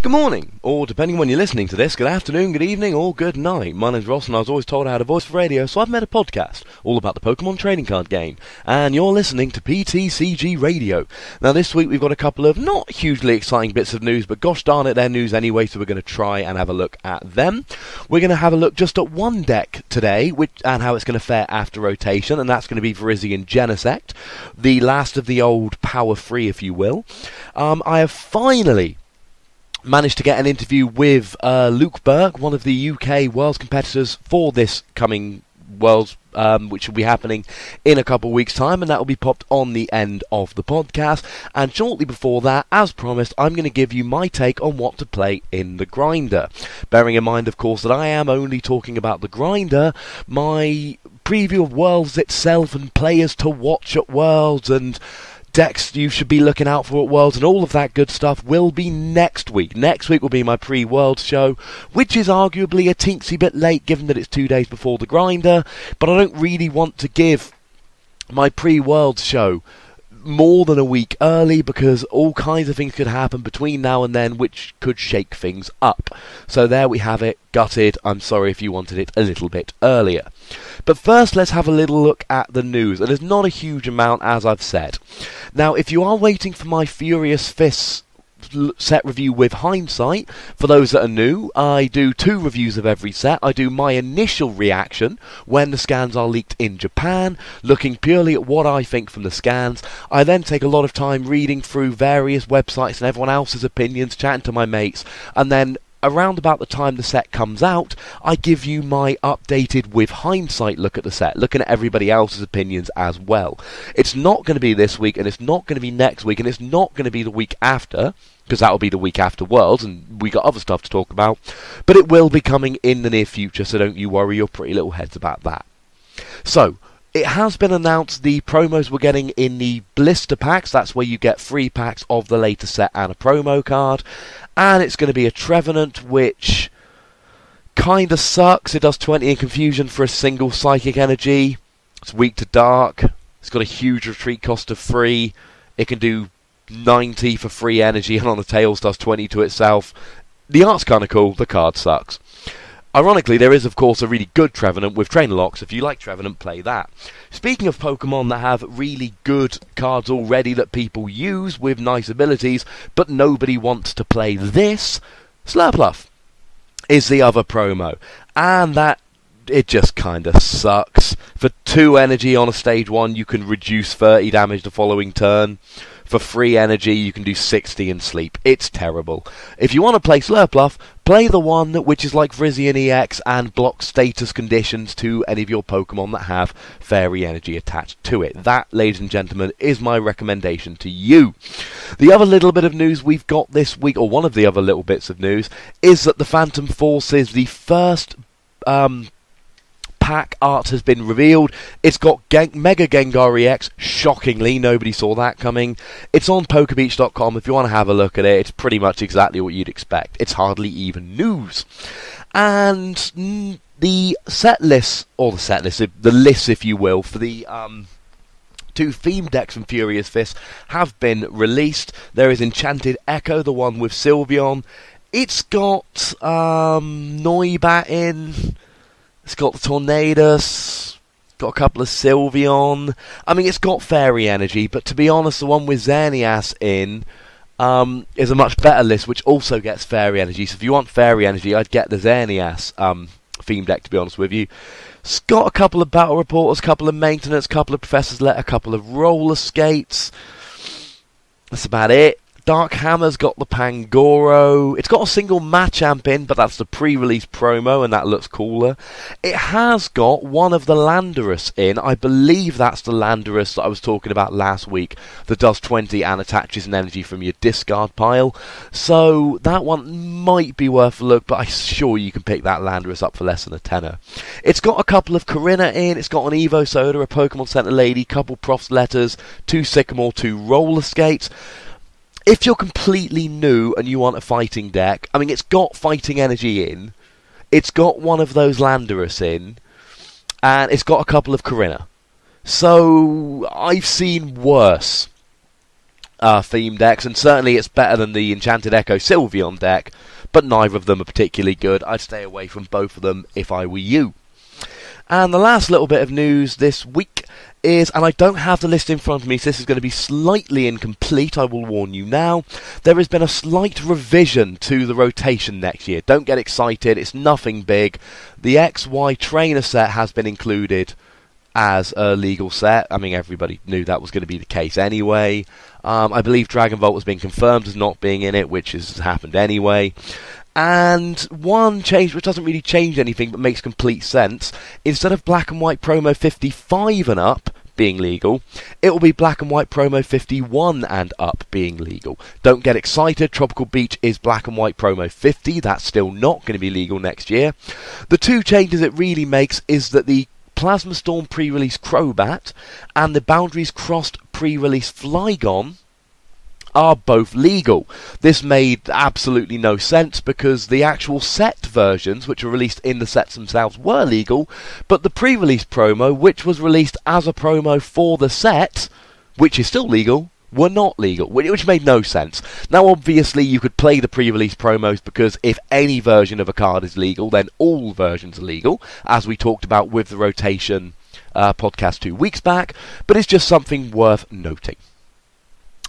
Good morning, or depending on when you're listening to this, good afternoon, good evening, or good night. My name's Ross, and I was always told I had a voice for radio, so I've made a podcast all about the Pokémon trading card game. And you're listening to PTCG Radio. Now this week we've got a couple of not hugely exciting bits of news, but gosh darn it, they're news anyway, so we're going to try and have a look at them. We're going to have a look just at one deck today, and how it's going to fare after rotation, and that's going to be Virizion Genesect, the last of the old Power 3, if you will. I have finally managed to get an interview with Luke Burke, one of the UK Worlds competitors for this coming Worlds, which will be happening in a couple of weeks' time, and that will be popped on the end of the podcast. And shortly before that, as promised, I'm going to give you my take on what to play in the grinder. Bearing in mind, of course, that I am only talking about the grinder, my preview of Worlds itself and players to watch at Worlds and decks you should be looking out for at Worlds and all of that good stuff will be next week. Next week will be my pre-Worlds show, which is arguably a teensy bit late given that it's 2 days before the grinder, but I don't really want to give my pre-Worlds show more than a week early because all kinds of things could happen between now and then which could shake things up. So there we have it, gutted. I'm sorry if you wanted it a little bit earlier. But first, let's have a little look at the news. And there's not a huge amount, as I've said. Now, if you are waiting for my Furious Fists set review with hindsight, for those that are new, I do 2 reviews of every set. I do my initial reaction when the scans are leaked in Japan, looking purely at what I think from the scans. I then take a lot of time reading through various websites and everyone else's opinions, chatting to my mates, and then around about the time the set comes out, I give you my updated with hindsight look at the set, looking at everybody else's opinions as well. It's not going to be this week, and it's not going to be next week, and it's not going to be the week after, because that will be the week after Worlds, and we got other stuff to talk about, but it will be coming in the near future, so don't you worry your pretty little heads about that. So, it has been announced the promos we're getting in the blister packs. That's where you get 3 packs of the latest set and a promo card. And it's going to be a Trevenant, which kind of sucks. It does 20 in confusion for a single psychic energy. It's weak to dark. It's got a huge retreat cost of 3. It can do 90 for free energy, and on the tails does 20 to itself. The art's kind of cool. The card sucks. Ironically, there is, of course, a really good Trevenant with Trainer Locks. If you like Trevenant, play that. Speaking of Pokemon that have really good cards already that people use with nice abilities, but nobody wants to play this, Slurpluff is the other promo. And that, it just kind of sucks. For 2 energy on a stage 1, you can reduce 30 damage the following turn. For free energy, you can do 60 and sleep. It's terrible. If you want to play Slurpluff, play the one which is like Virizion EX and blocks status conditions to any of your Pokemon that have fairy energy attached to it. That, ladies and gentlemen, is my recommendation to you. The other little bit of news we've got this week, or one of the other little bits of news, is that the Phantom Forces, the first pack art has been revealed. It's got Mega Gengar EX. Shockingly, nobody saw that coming. It's on Pokebeach.com if you want to have a look at it. It's pretty much exactly what you'd expect. It's hardly even news. And the set list, or the list, if you will, for the 2 theme decks from Furious Fist have been released. There is Enchanted Echo, the one with Sylveon. It's got Noibat in. It's got the Tornadus, got a couple of Sylveon. I mean, it's got Fairy Energy, but to be honest, the one with Xerneas in is a much better list, which also gets Fairy Energy. So if you want Fairy Energy, I'd get the Xerneas theme deck, to be honest with you. It's got a couple of Battle Reporters, a couple of Maintenance, a couple of Professor's Letter, a couple of Roller Skates. That's about it. Dark Hammer's got the Pangoro. It's got a single Machamp in, but that's the pre-release promo, and that looks cooler. It has got one of the Landorus in. I believe that's the Landorus that I was talking about last week that does 20 and attaches an energy from your discard pile. So that one might be worth a look, but I'm sure you can pick that Landorus up for less than a tenner. It's got a couple of Corinna in. It's got an Evo Soda, a Pokemon Center Lady, couple Prof's Letters, 2 Sycamore, 2 Roller Skates. If you're completely new and you want a fighting deck, I mean, it's got fighting energy in, it's got one of those Landorus in, and it's got a couple of Corinna. So, I've seen worse. theme decks, and certainly it's better than the Enchanted Echo Sylveon deck, but neither of them are particularly good. I'd stay away from both of them if I were you. And the last little bit of news this week is, and I don't have the list in front of me, so this is going to be slightly incomplete, I will warn you now. There has been a slight revision to the rotation next year. Don't get excited, it's nothing big. The XY trainer set has been included as a legal set. I mean, everybody knew that was going to be the case anyway. I believe Dragon Volt has been confirmed as not being in it, which has happened anyway. And one change, which doesn't really change anything but makes complete sense, instead of Black and White Promo 55 and up being legal, it will be Black and White Promo 51 and up being legal. Don't get excited, Tropical Beach is Black and White Promo 50, that's still not going to be legal next year. The two changes it really makes is that the Plasma Storm pre-release Crobat and the Boundaries Crossed pre-release Flygon are both legal. This made absolutely no sense because the actual set versions, which were released in the sets themselves, were legal, but the pre-release promo, which was released as a promo for the set, which is still legal, were not legal, which made no sense. Now obviously you could play the pre-release promos because if any version of a card is legal, then all versions are legal, as we talked about with the rotation podcast 2 weeks back, but it's just something worth noting.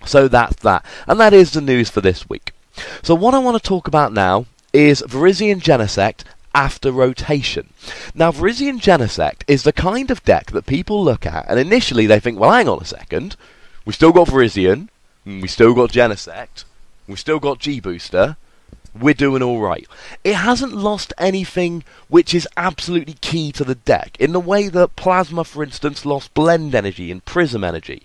So that's that, and that is the news for this week. So what I want to talk about now is Virizion Genesect after rotation. Now Virizion Genesect is the kind of deck that people look at and initially they think, well, hang on a second, we've still got Virizion, we've still got Genesect, we've still got G-Booster, we're doing alright. It hasn't lost anything which is absolutely key to the deck, in the way that Plasma, for instance, lost Blend Energy and Prism Energy,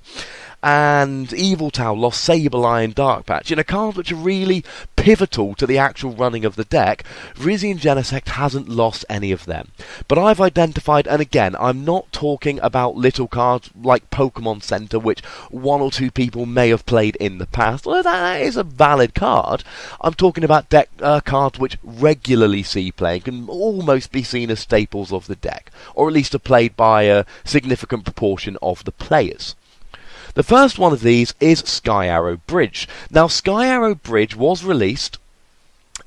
and Evil Tau lost Sableye and Dark Patch. In a cards which are really pivotal to the actual running of the deck, Virizion Genesect hasn't lost any of them. But I've identified, and again, I'm not talking about little cards like Pokémon Center, which one or two people may have played in the past, although that is a valid card. I'm talking about deck cards which regularly see play and can almost be seen as staples of the deck, or at least are played by a significant proportion of the players. The first one of these is Sky Arrow Bridge. Now, Sky Arrow Bridge was released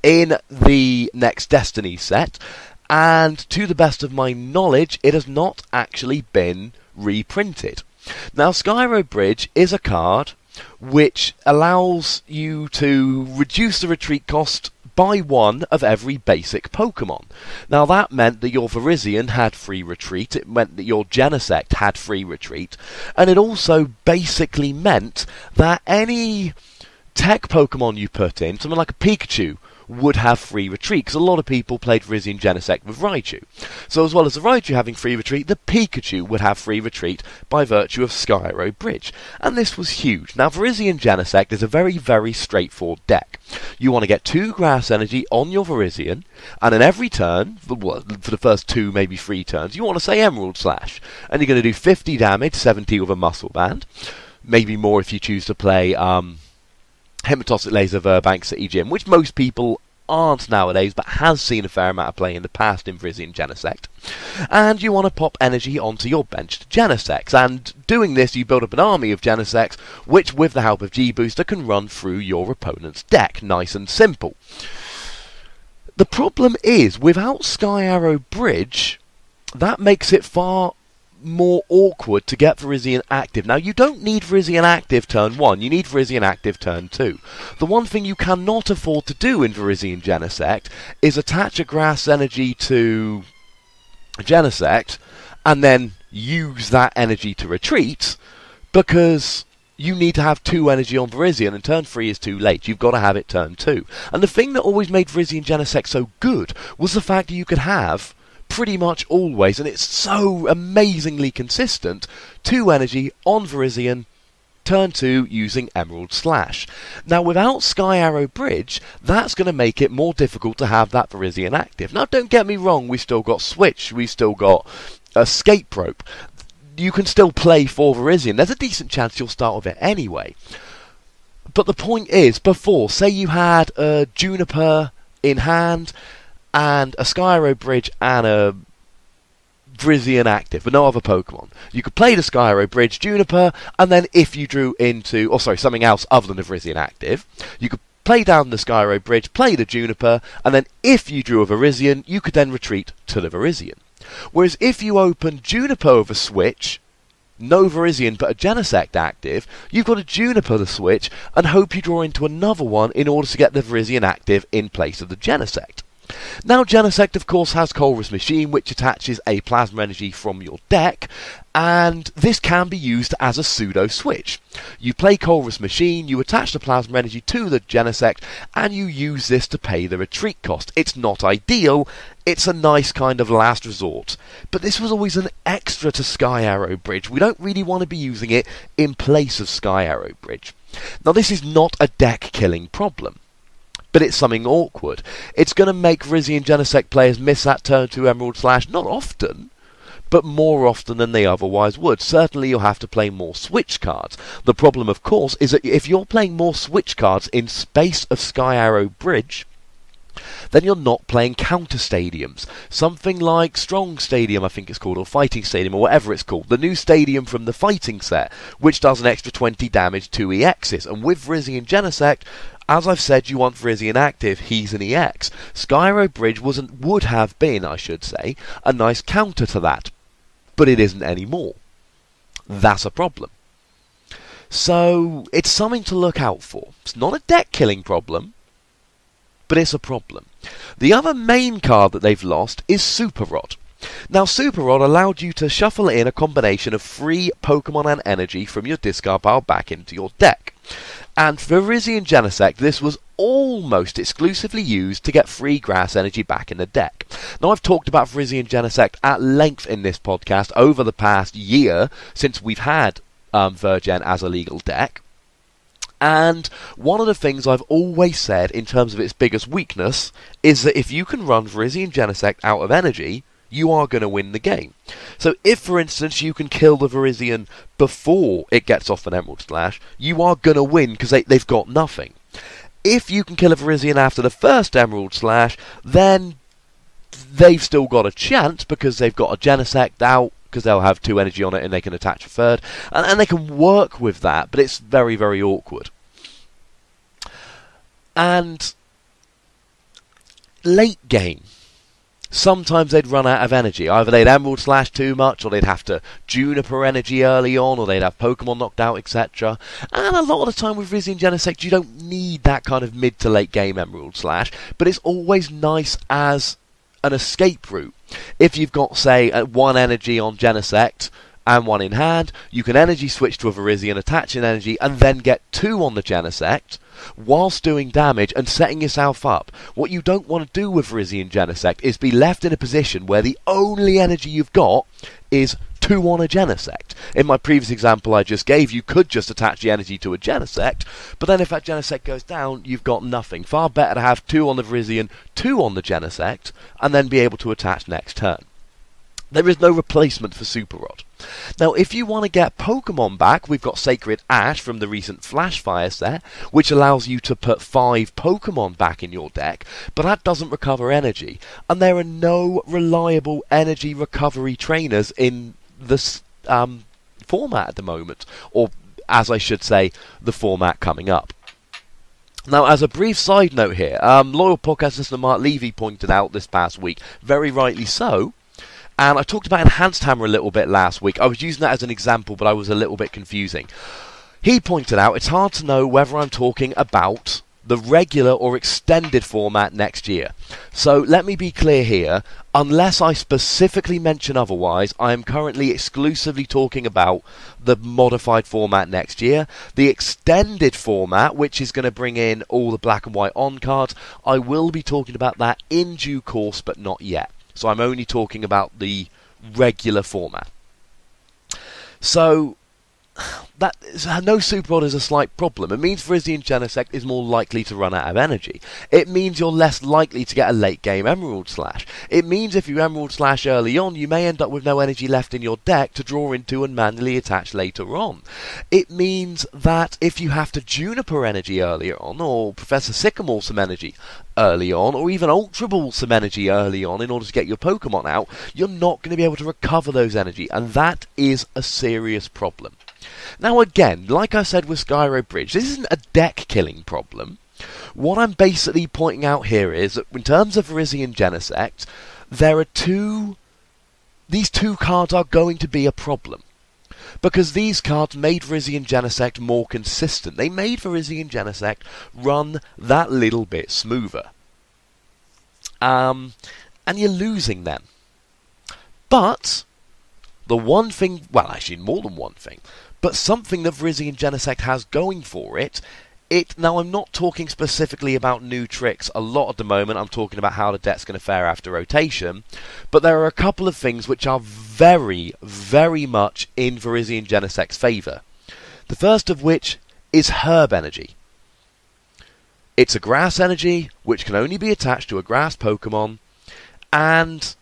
in the Next Destiny set, and to the best of my knowledge, it has not actually been reprinted. Now, Sky Arrow Bridge is a card which allows you to reduce the retreat cost by one of every basic Pokemon. Now that meant that your Virizion had free retreat, it meant that your Genesect had free retreat, and it also basically meant that any tech Pokemon you put in, something like a Pikachu, would have free retreat, because a lot of people played Virizion Genesect with Raichu. So as well as the Raichu having free retreat, the Pikachu would have free retreat by virtue of Sky Arrow Bridge. And this was huge. Now Virizion Genesect is a very, very straightforward deck. You want to get 2 Grass Energy on your Virizion, and in every turn, for the first 2, maybe 3 turns, you want to say Emerald Slash. And you're going to do 50 damage, 70 with a Muscle Band. Maybe more if you choose to play Hypnotoxic Laser Verbank City Gym, which most people aren't nowadays, but has seen a fair amount of play in the past in Virizion Genesect. And you want to pop energy onto your benched Genesects, and doing this you build up an army of Genesects, which with the help of G-Booster can run through your opponent's deck, nice and simple. The problem is, without Sky Arrow Bridge, that makes it far more awkward to get Virizion active. Now, you don't need Virizion active turn 1, you need Virizion active turn 2. The one thing you cannot afford to do in Virizion Genesect is attach a Grass Energy to Genesect and then use that energy to retreat, because you need to have 2 energy on Virizion, and turn 3 is too late. You've got to have it turn 2. And the thing that always made Virizion Genesect so good was the fact that you could have pretty much always, and it's so amazingly consistent, 2 energy on Virizion, turn 2 using Emerald Slash. Now without Sky Arrow Bridge, that's going to make it more difficult to have that Virizion active. Now don't get me wrong, we've still got Switch, we've still got Escape Rope. You can still play for Virizion, there's a decent chance you'll start with it anyway. But the point is, before, say you had a Juniper in hand, and a Sky Arrow Bridge and a Virizion active, but no other Pokemon. You could play the Skyro Bridge Juniper, and then if you drew into, something else other than the Virizion active, you could play down the Skyro Bridge, play the Juniper, and then if you drew a Virizion, you could then retreat to the Virizion. Whereas if you open Juniper over Switch, no Virizion but a Genesect active, you've got a Juniper to switch and hope you draw into another one in order to get the Virizion active in place of the Genesect. Now, Genesect, of course, has Colress Machine, which attaches a Plasma Energy from your deck, and this can be used as a pseudo-switch. You play Colress Machine, you attach the Plasma Energy to the Genesect, and you use this to pay the retreat cost. It's not ideal, it's a nice kind of last resort. But this was always an extra to Sky Arrow Bridge. We don't really want to be using it in place of Sky Arrow Bridge. Now, this is not a deck-killing problem, but it's something awkward. It's going to make Virizion Genesect players miss that turn 2 Emerald Slash, not often, but more often than they otherwise would. Certainly you'll have to play more Switch cards. The problem, of course, is that if you're playing more Switch cards in space of Sky Arrow Bridge, then you're not playing counter stadiums. Something like Strong Stadium, I think it's called, or Fighting Stadium, or whatever it's called. The new stadium from the Fighting set, which does an extra 20 damage to EXs. And with Virizion Genesect, as I've said, you want Virizion active, he's an EX. Skyro Bridge would have been, I should say, a nice counter to that. But it isn't anymore. That's a problem. So, it's something to look out for. It's not a deck-killing problem, but it's a problem. The other main card that they've lost is Super Rod. Now, Super Rod allowed you to shuffle in a combination of free Pokemon and energy from your discard pile back into your deck. And for Virizion Genesect, this was almost exclusively used to get free grass energy back in the deck. Now, I've talked about Virizion Genesect at length in this podcast over the past year since we've had Virgen as a legal deck. And one of the things I've always said in terms of its biggest weakness is that if you can run Virizion Genesect out of energy, you are going to win the game. So if, for instance, you can kill the Virizion before it gets off an Emerald Slash, you are going to win because they've got nothing. If you can kill a Virizion after the first Emerald Slash, then they've still got a chance because they've got a Genesect out, because they'll have 2 energy on it and they can attach a third, and they can work with that, but it's very, very awkward. And late game, sometimes they'd run out of energy. Either they'd Emerald Slash too much, or they'd have to Juniper energy early on, or they'd have Pokemon knocked out, etc. And a lot of the time with Virizion Genesect, you don't need that kind of mid to late game Emerald Slash, but it's always nice as an escape route. If you've got, say, 1 energy on Genesect and 1 in hand, you can energy switch to a Virizion, attach an energy, and then get 2 on the Genesect, whilst doing damage and setting yourself up. What you don't want to do with Virizion Genesect is be left in a position where the only energy you've got is 2 on a Genesect. In my previous example I just gave, you could just attach the energy to a Genesect, but then if that Genesect goes down, you've got nothing. Far better to have 2 on the Virizion, 2 on the Genesect, and then be able to attach next turn. There is no replacement for Super Rod. Now, if you want to get Pokemon back, we've got Sacred Ash from the recent Flashfire set, which allows you to put 5 Pokemon back in your deck, but that doesn't recover energy. And there are no reliable energy recovery trainers in this format at the moment, or as I should say, the format coming up. Now, as a brief side note here, loyal podcast listener Mark Levy pointed out this past week, very rightly so, and I talked about Enhanced Hammer a little bit last week. I was using that as an example, but I was a little bit confusing. He pointed out it's hard to know whether I'm talking about the regular or extended format next year. So let me be clear here, unless I specifically mention otherwise, I am currently exclusively talking about the modified format next year. The extended format, which is going to bring in all the black and white on cards, I will be talking about that in due course, but not yet. So I'm only talking about the regular format. So no Super Rod is a slight problem. It means Virizion Genesect is more likely to run out of energy. It means you're less likely to get a late game Emerald Slash. It means if you Emerald Slash early on, you may end up with no energy left in your deck to draw into and manually attach later on. It means that if you have to Juniper energy earlier on, or Professor Sycamore some energy early on, or even Ultra Ball some energy early on in order to get your Pokemon out, you're not going to be able to recover those energy, and that is a serious problem. Now again, like I said with Skyro Bridge, this isn't a deck-killing problem. What I'm basically pointing out here is that in terms of Virizion Genesect, these two cards are going to be a problem. Because these cards made Virizion Genesect more consistent. They made Virizion Genesect run that little bit smoother. And you're losing them. But the one thing, well actually more than one thing, but something that Virizion Genesect has going for it, now I'm not talking specifically about new tricks a lot at the moment, I'm talking about how the deck's going to fare after rotation, but there are a couple of things which are very, very much in Virizion Genesect's favour. The first of which is Herb Energy. It's a grass energy, which can only be attached to a grass Pokemon, and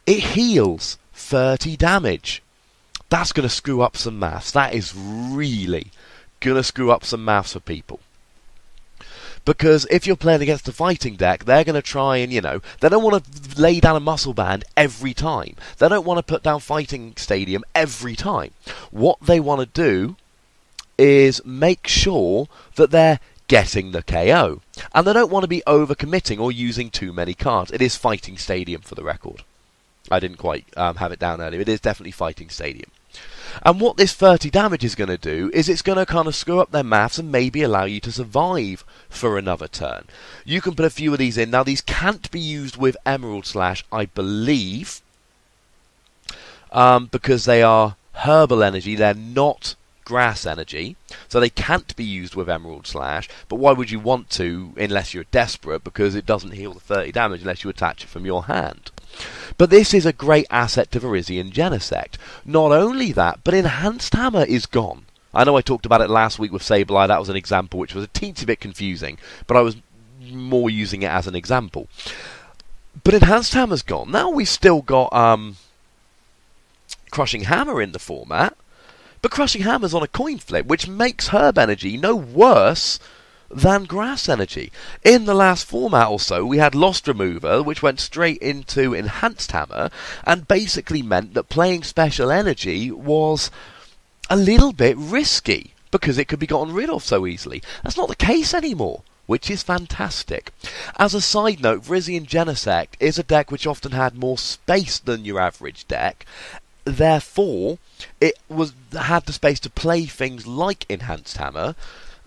it heals 30 damage. That's going to screw up some maths. That is really going to screw up some maths for people. Because if you're playing against a fighting deck, they're going to try and, they don't want to lay down a muscle band every time. They don't want to put down Fighting Stadium every time. What they want to do is make sure that they're getting the KO. And they don't want to be overcommitting or using too many cards. It is Fighting Stadium for the record. I didn't quite have it down earlier. It is definitely Fighting Stadium. And what this 30 damage is going to do is it's going to kind of screw up their maths and maybe allow you to survive for another turn. You can put a few of these in. Now, these can't be used with Emerald Slash, I believe, because they are Herbal Energy. They're not Grass Energy, so they can't be used with Emerald Slash. But why would you want to unless you're desperate, because it doesn't heal the 30 damage unless you attach it from your hand. But this is a great asset to Virizion Genesect. Not only that, but Enhanced Hammer is gone. I know I talked about it last week with Sableye. That was an example which was a teensy bit confusing, but I was more using it as an example. But Enhanced Hammer's gone. Now we've still got Crushing Hammer in the format, but Crushing Hammer's on a coin flip, which makes Herb Energy no worse than Grass Energy. In the last format or so, we had Lost Remover, which went straight into Enhanced Hammer, and basically meant that playing Special Energy was a little bit risky, because it could be gotten rid of so easily. That's not the case anymore, which is fantastic. As a side note, Virizion Genesect is a deck which often had more space than your average deck. Therefore, it had the space to play things like Enhanced Hammer,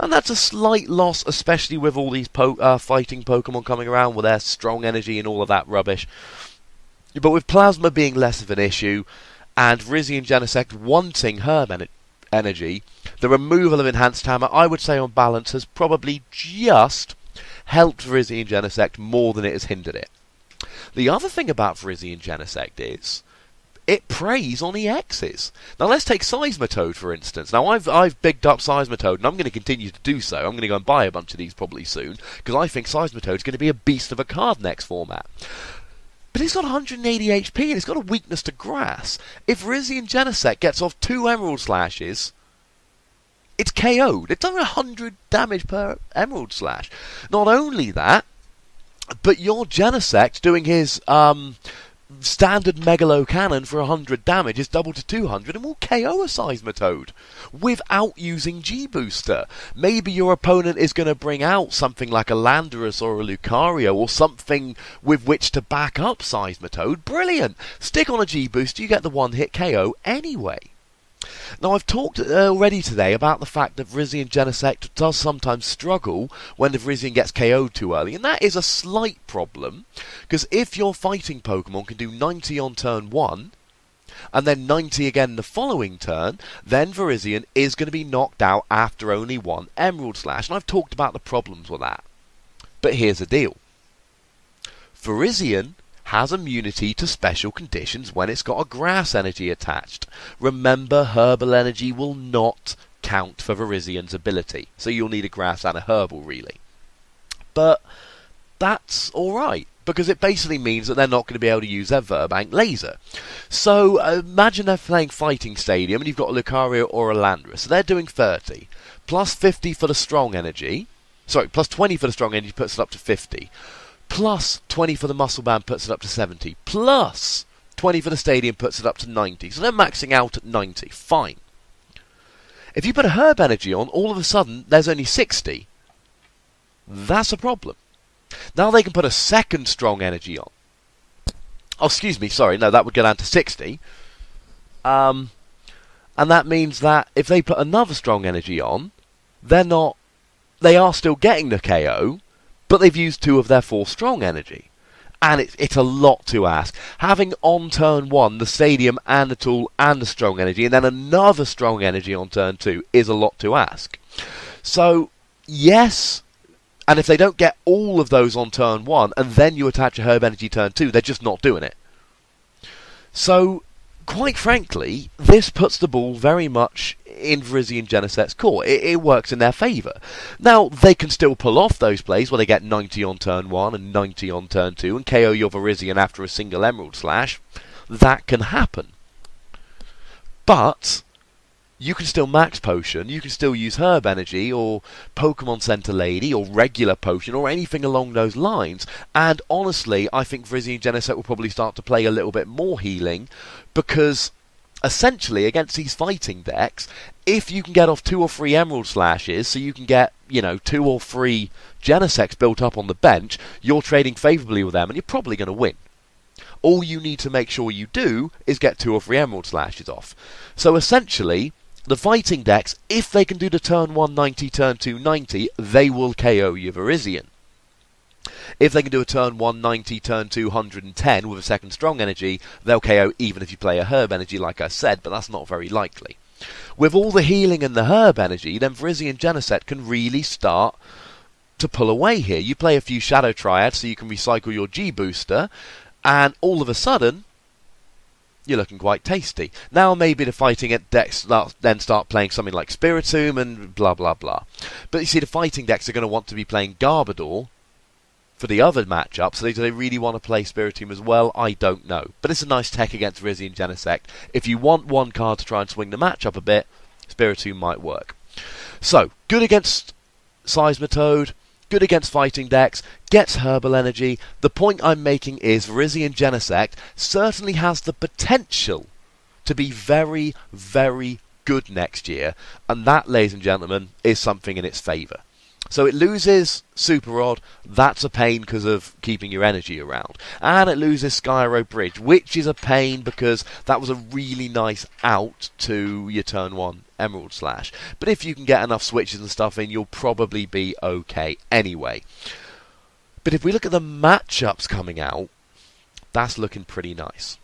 and that's a slight loss, especially with all these fighting Pokemon coming around with their strong energy and all of that rubbish. But with Plasma being less of an issue, and Virizion Genesect wanting Herb Energy, the removal of Enhanced Hammer, I would say on balance, has probably just helped Virizion Genesect more than it has hindered it. The other thing about Virizion Genesect is it preys on EXs. Now let's take Seismitoad for instance. Now I've bigged up Seismitoad, and I'm going to continue to do so. I'm going to go and buy a bunch of these probably soon, because I think Seismitoad's going to be a beast of a card next format. But it's got 180 HP, and it's got a weakness to grass. If Virizion Genesect gets off 2 Emerald Slashes, it's KO'd. It's only 100 damage per Emerald Slash. Not only that, but your Genesect doing his standard Megalo Cannon for 100 damage is doubled to 200 and will KO a Seismitoad without using G-Booster. Maybe your opponent is going to bring out something like a Landorus or a Lucario or something with which to back up Seismitoad. Brilliant! Stick on a G-Booster, you get the one-hit KO anyway. Now, I've talked already today about the fact that Virizion Genesect does sometimes struggle when the Virizion gets KO'd too early, and that is a slight problem, because if your fighting Pokemon can do 90 on turn 1, and then 90 again the following turn, then Virizion is going to be knocked out after only 1 Emerald Slash, and I've talked about the problems with that. But here's the deal. Virizion has immunity to special conditions when it's got a grass energy attached. Remember, herbal energy will not count for Virizion's ability, so you'll need a grass and a herbal really. But that's alright, because it basically means that they're not going to be able to use their Virbank laser. So imagine they're playing Fighting Stadium and you've got a Lucario or a Landorus. So they're doing 30, plus 50 for the strong energy. Sorry, plus 20 for the strong energy puts it up to 50. Plus 20 for the Muscle Band puts it up to 70. Plus 20 for the Stadium puts it up to 90. So they're maxing out at 90. Fine. If you put a Herb Energy on, all of a sudden there's only 60. That's a problem. Now they can put a second strong energy on. Oh, excuse me, sorry, no, that would go down to 60. And that means that if they put another strong energy on, they are still getting the KO, but they've used 2 of their 4 strong energy. And it's a lot to ask. Having on turn 1 the Stadium and the Tool and the strong energy, and then another strong energy on turn 2 is a lot to ask. So, yes. And if they don't get all of those on turn 1, and then you attach a Herb Energy turn 2, they're just not doing it. So, quite frankly, this puts the ball very much in Virizion Genesect's court. It works in their favour. Now, they can still pull off those plays where they get 90 on turn 1 and 90 on turn 2, and KO your Virizion after a single Emerald Slash. That can happen. But you can still max potion, you can still use Herb Energy, or Pokemon Center Lady, or regular potion, or anything along those lines. And honestly, I think Virizion Genesect will probably start to play a little bit more healing, because essentially, against these fighting decks, if you can get off 2 or 3 Emerald Slashes, so you can get, 2 or 3 Genesects built up on the bench, you're trading favourably with them, and you're probably going to win. All you need to make sure you do is get 2 or 3 Emerald Slashes off. So essentially, the fighting decks, if they can do the turn 1 90, turn 2 90, they will KO your Virizion. If they can do a turn 1 90, turn 2 110 with a second strong energy, they'll KO even if you play a Herb Energy like I said, but that's not very likely. With all the healing and the Herb Energy, then Virizion Genesect can really start to pull away here. You play a few Shadow Triads so you can recycle your G-Booster, and all of a sudden, you're looking quite tasty. Now maybe the fighting decks then start playing something like Spiritomb and blah blah blah. But you see, the fighting decks are going to want to be playing Garbodor for the other matchup, so do they really want to play Spiritomb as well? I don't know. But it's a nice tech against Virizion Genesect. If you want one card to try and swing the matchup a bit, Spiritomb might work. So, good against Seismitoad, good against fighting decks, gets Herbal Energy. The point I'm making is Virizion Genesect certainly has the potential to be very, very good next year, and that, ladies and gentlemen, is something in its favour. So it loses Super Rod, that's a pain because of keeping your energy around. And it loses Skyro Bridge, which is a pain because that was a really nice out to your turn 1 Emerald Slash. But if you can get enough switches and stuff in, you'll probably be okay anyway. But if we look at the matchups coming out, that's looking pretty nice.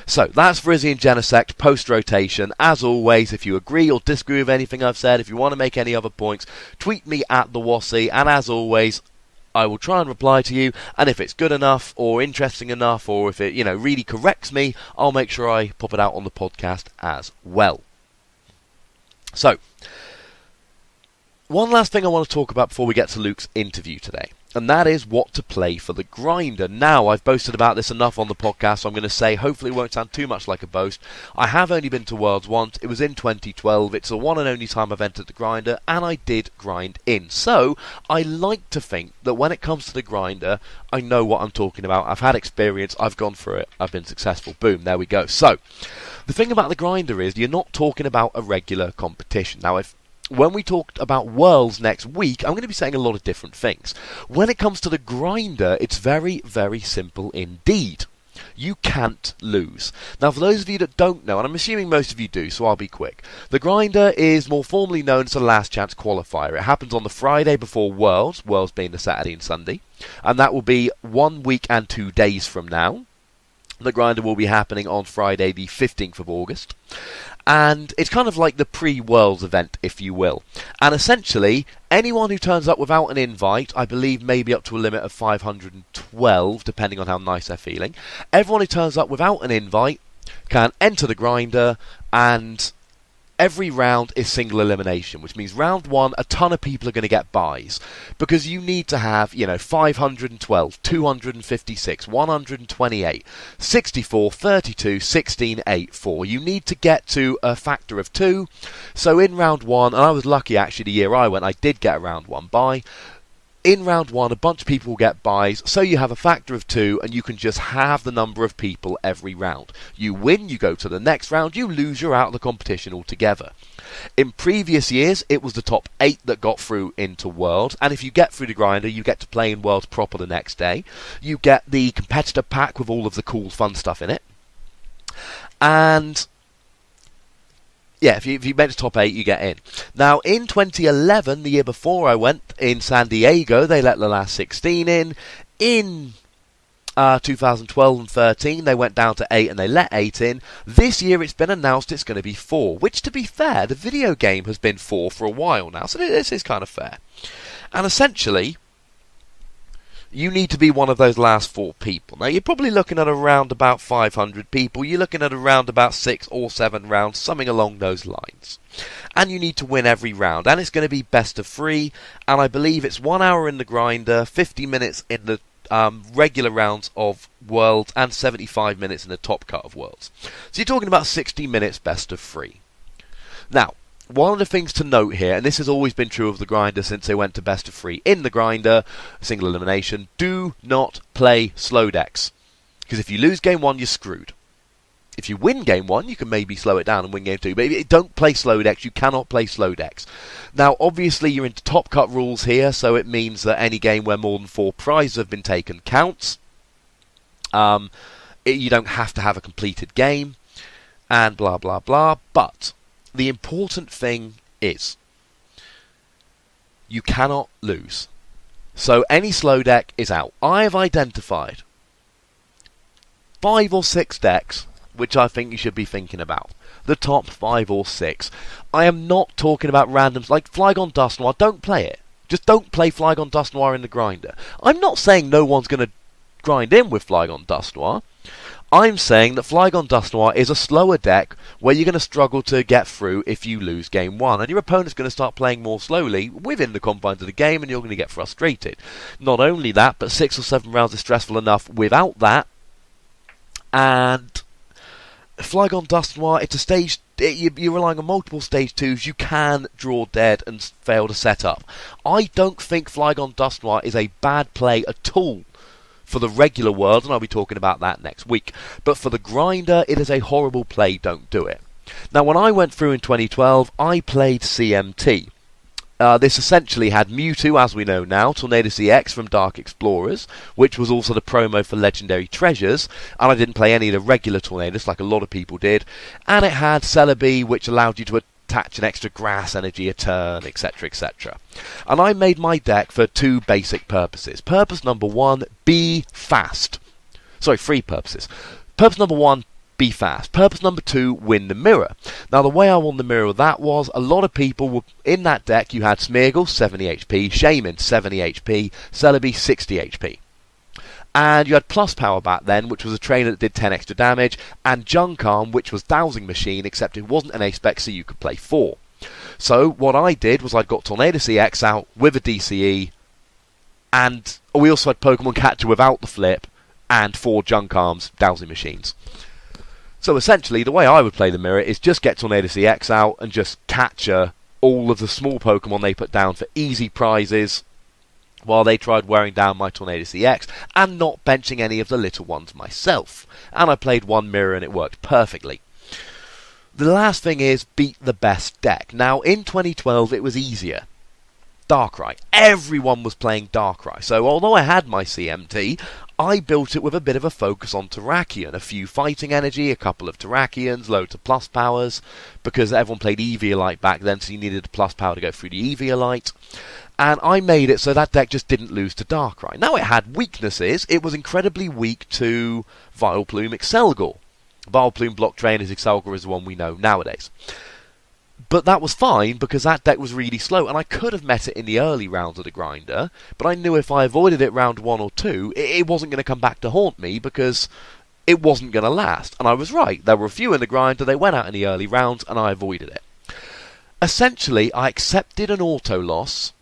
So, that's Virizion Genesect post-rotation. As always, if you agree or disagree with anything I've said, if you want to make any other points, tweet me at the Wassy, and as always, I will try and reply to you, and if it's good enough, or interesting enough, or if it, really corrects me, I'll make sure I pop it out on the podcast as well. So, one last thing I want to talk about before we get to Luke's interview today, and that is what to play for the grinder. Now, I've boasted about this enough on the podcast, so I'm going to say, hopefully it won't sound too much like a boast. I have only been to Worlds once. It was in 2012. It's the one and only time I've entered the grinder, and I did grind in. So, I like to think that when it comes to the grinder, I know what I'm talking about. I've had experience. I've gone through it. I've been successful. Boom, there we go. So, the thing about the grinder is you're not talking about a regular competition. Now, when we talked about Worlds next week, I'm going to be saying a lot of different things. When it comes to the grinder, it's very, very simple indeed. You can't lose. Now, for those of you that don't know, and I'm assuming most of you do, so I'll be quick, the grinder is more formally known as the Last Chance Qualifier. It happens on the Friday before Worlds, Worlds being the Saturday and Sunday, and that will be 1 week and 2 days from now. The grinder will be happening on Friday the 15th of August. And it's kind of like the pre-Worlds event, if you will. And essentially, anyone who turns up without an invite, I believe maybe up to a limit of 512, depending on how nice they're feeling. Everyone who turns up without an invite can enter the grinder, and every round is single elimination, which means round one, a ton of people are going to get buys. Because you need to have, 512, 256, 128, 64, 32, 16, 8, 4. You need to get to a factor of 2. So in round one, and I was lucky actually the year I went, I did get a round one buy. In round one, a bunch of people will get buys, so you have a factor of 2, and you can just have the number of people every round. You win, you go to the next round, you lose, you're out of the competition altogether. In previous years, it was the top 8 that got through into Worlds, and if you get through the grinder, you get to play in Worlds proper the next day. You get the competitor pack with all of the cool, fun stuff in it. And yeah, if you make the top 8, you get in. Now, in 2011, the year before I went, in San Diego, they let the last 16 in. In 2012 and 13, they went down to 8 and they let 8 in. This year, it's been announced it's going to be 4, which, to be fair, the video game has been 4 for a while now, so this is kind of fair. And essentially, you need to be one of those last 4 people. Now, you're probably looking at around about 500 people. You're looking at around about 6 or 7 rounds, something along those lines. And you need to win every round. And it's going to be best of 3. And I believe it's 1 hour in the grinder, 50 minutes in the regular rounds of Worlds, and 75 minutes in the top cut of Worlds. So you're talking about 60 minutes best of 3. Now, one of the things to note here, and this has always been true of the grinder since they went to best of 3 in the grinder, single elimination, do not play slow decks. Because if you lose game 1, you're screwed. If you win game 1, you can maybe slow it down and win game 2. But if you don't play slow decks, you cannot play slow decks. Now, obviously, you're into top cut rules here, so it means that any game where more than 4 prizes have been taken counts. You don't have to have a completed game, and blah, blah, blah. But the important thing is, you cannot lose. So any slow deck is out. I have identified 5 or 6 decks which I think you should be thinking about. The top 5 or 6. I am not talking about randoms like Flygon Dust Noir. Don't play it. Just don't play Flygon Dust Noir in the grinder. I'm not saying no one's going to grind in with Flygon Dust Noir. I'm saying that Flygon Dust Noir is a slower deck where you're going to struggle to get through if you lose game 1. And your opponent's going to start playing more slowly within the confines of the game, and you're going to get frustrated. Not only that, but 6 or 7 rounds is stressful enough without that. And Flygon Dust Noir, it's a stage, you're relying on multiple stage 2s, you can draw dead and fail to set up. I don't think Flygon Dust Noir is a bad play at all for the regular world, and I'll be talking about that next week. But for the grinder, it is a horrible play, don't do it. Now, when I went through in 2012, I played CMT. This essentially had Mewtwo, as we know now, Tornadus EX from Dark Explorers, which was also the promo for Legendary Treasures, and I didn't play any of the regular Tornadus like a lot of people did, and it had Celebi, which allowed you to attach an extra grass energy a turn, etc, etc. And I made my deck for 2 basic purposes. Purpose number 1, be fast. Sorry, 3 purposes. Purpose number 1, be fast. Purpose number 2, win the mirror. Now, the way I won the mirror, that was a lot of people were in that deck. You had Smeargle, 70 HP, Shaman, 70 HP, Celebi, 60 HP. And you had Plus Power back then, which was a trainer that did 10 extra damage, and Junkarm, which was Dowsing Machine, except it wasn't an A-Spec, so you could play 4. So what I did was I got Tornadus EX out with a DCE, and we also had Pokemon Catcher without the flip, and 4 Junkarms, Dowsing Machines. So essentially, the way I would play the mirror is just get Tornadus EX out and just capture all of the small Pokemon they put down for easy prizes, while they tried wearing down my Tornadus EX, and not benching any of the little ones myself. And I played 1 mirror and it worked perfectly. The last thing is, beat the best deck. Now, in 2012, it was easier. Darkrai. Everyone was playing Darkrai. So although I had my CMT, I built it with a bit of a focus on Terrakion. A few fighting energy, a couple of Terrakions, loads of plus powers, because everyone played Eviolite back then, so you needed a plus power to go through the Eviolite. And I made it so that deck just didn't lose to Darkrai. Now it had weaknesses. It was incredibly weak to Vileplume Excelgor. Vileplume Block Trainers Excelgor is the one we know nowadays. But that was fine, because that deck was really slow, and I could have met it in the early rounds of the grinder, but I knew if I avoided it round 1 or 2, it wasn't going to come back to haunt me, because it wasn't going to last. And I was right. There were a few in the grinder, they went out in the early rounds, and I avoided it. Essentially, I accepted an auto loss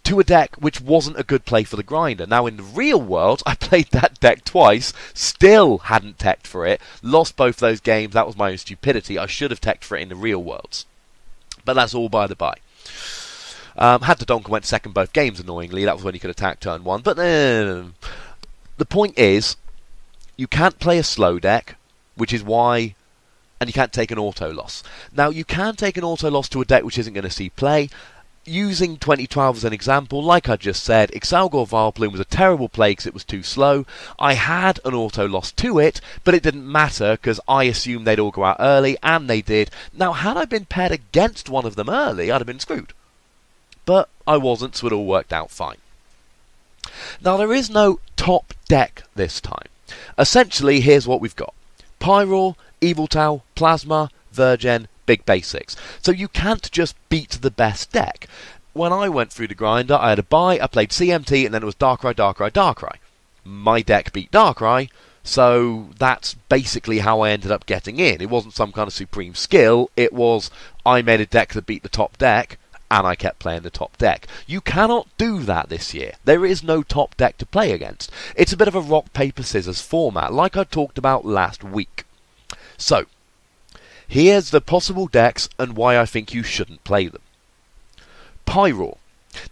to a deck which wasn't a good play for the grinder. Now, in the real world, I played that deck twice, still hadn't teched for it, lost both those games. That was my own stupidity. I should have teched for it in the real worlds. But that's all by the by. Had the Donk and went second both games, annoyingly. That was when you could attack turn 1. But the point is, you can't play a slow deck, which is why... And you can't take an auto loss. Now, you can take an auto loss to a deck which isn't going to see play. Using 2012 as an example, like I just said, Excelgor Vileplume was a terrible play because it was too slow. I had an auto loss to it, but it didn't matter because I assumed they'd all go out early, and they did. Now, had I been paired against one of them early, I'd have been screwed. But I wasn't, so it all worked out fine. Now, there is no top deck this time. Essentially, here's what we've got. Pyroar, Yveltal, Plasma, Virizion, Big Basics. So you can't just beat the best deck. When I went through the grinder, I had a buy, I played CMT, and then it was Darkrai, Darkrai, Darkrai. My deck beat Darkrai, so that's basically how I ended up getting in. It wasn't some kind of supreme skill, it was I made a deck that beat the top deck, and I kept playing the top deck. You cannot do that this year. There is no top deck to play against. It's a bit of a rock, paper, scissors format, like I talked about last week. So, here's the possible decks and why I think you shouldn't play them. Pyroar.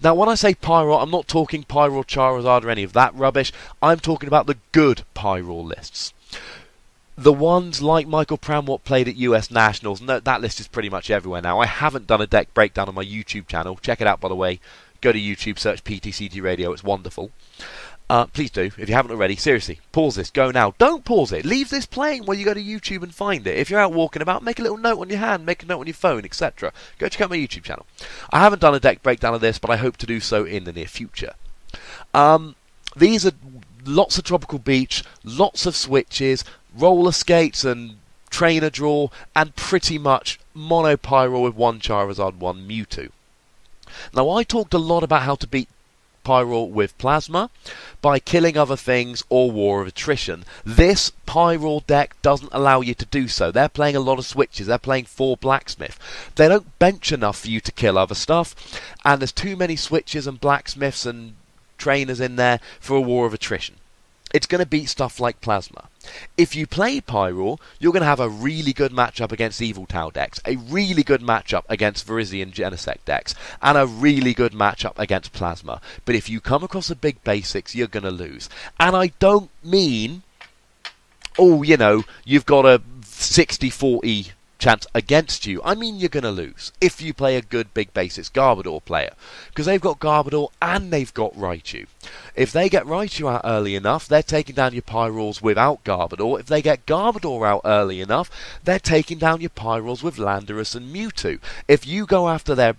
Now, when I say Pyroar, I'm not talking Pyroar, Charizard, or any of that rubbish. I'm talking about the good Pyroar lists. The ones like Michael Pramwatt played at US Nationals. No, that list is pretty much everywhere now. I haven't done a deck breakdown on my YouTube channel. Check it out, by the way. Go to YouTube, search PTCGRadio. It's wonderful. Please do, if you haven't already. Seriously, pause this, go now. Don't pause it. Leave this playing while you go to YouTube and find it. If you're out walking about, make a little note on your hand, make a note on your phone, etc. Go check out my YouTube channel. I haven't done a deck breakdown of this, but I hope to do so in the near future. These are lots of Tropical Beach, lots of switches, roller skates and trainer draw, and pretty much mono Pyroar with one Charizard, one Mewtwo. Now, I talked a lot about how to beat Pyroar with Plasma by killing other things or War of Attrition. This Pyroar deck doesn't allow you to do so. They're playing a lot of switches. They're playing 4 Blacksmith. They don't bench enough for you to kill other stuff, and there's too many switches and Blacksmiths and trainers in there for a War of Attrition. It's going to beat stuff like Plasma. If you play Pyroar, you're going to have a really good matchup against Yveltal decks, a really good matchup against Virizion Genesect decks, and a really good matchup against Plasma. But if you come across the big basics, you're going to lose. And I don't mean, oh, you know, you've got a 60-40 chance against you. I mean you're going to lose if you play a good big basics Garbodor player, because they've got Garbodor and they've got Raichu. If they get Raichu out early enough, they're taking down your Pyroars without Garbodor. If they get Garbodor out early enough, they're taking down your Pyroars with Landorus and Mewtwo. If you go after their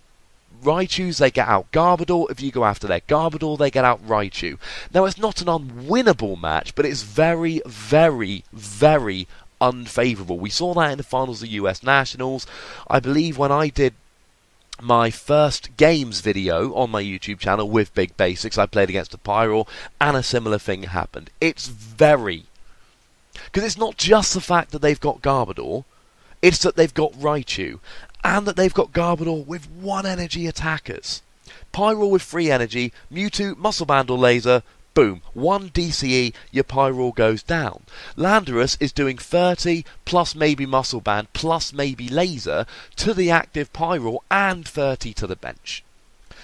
Raichus, they get out Garbodor. If you go after their Garbodor, they get out Raichu. Now, it's not an unwinnable match, but it's very, very, very unfavourable. We saw that in the finals of US Nationals. I believe when I did my first games video on my YouTube channel with Big Basics, I played against a Pyroar, and a similar thing happened. It's very... because it's not just the fact that they've got Garbodor, it's that they've got Raichu, and that they've got Garbodor with 1 energy attackers. Pyroar with 3 energy, Mewtwo, Muscle Band or Laser, boom, 1 DCE, your Pyroar goes down. Landorus is doing 30 plus maybe Muscle Band plus maybe Laser to the active Pyroar and 30 to the bench.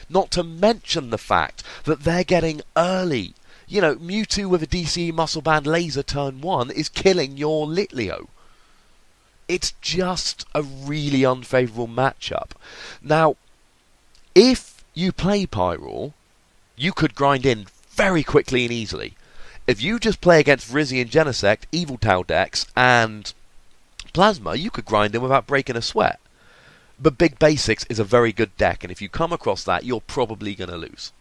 Not to mention the fact that they're getting early. You know, Mewtwo with a DCE Muscle Band Laser turn 1 is killing your Litleo. It's just a really unfavourable matchup. Now, if you play Pyroar, you could grind in very quickly and easily. If you just play against Virizion, Genesect, Yveltal decks, and Plasma, you could grind in without breaking a sweat. But Big Basics is a very good deck, and if you come across that, you're probably going to lose.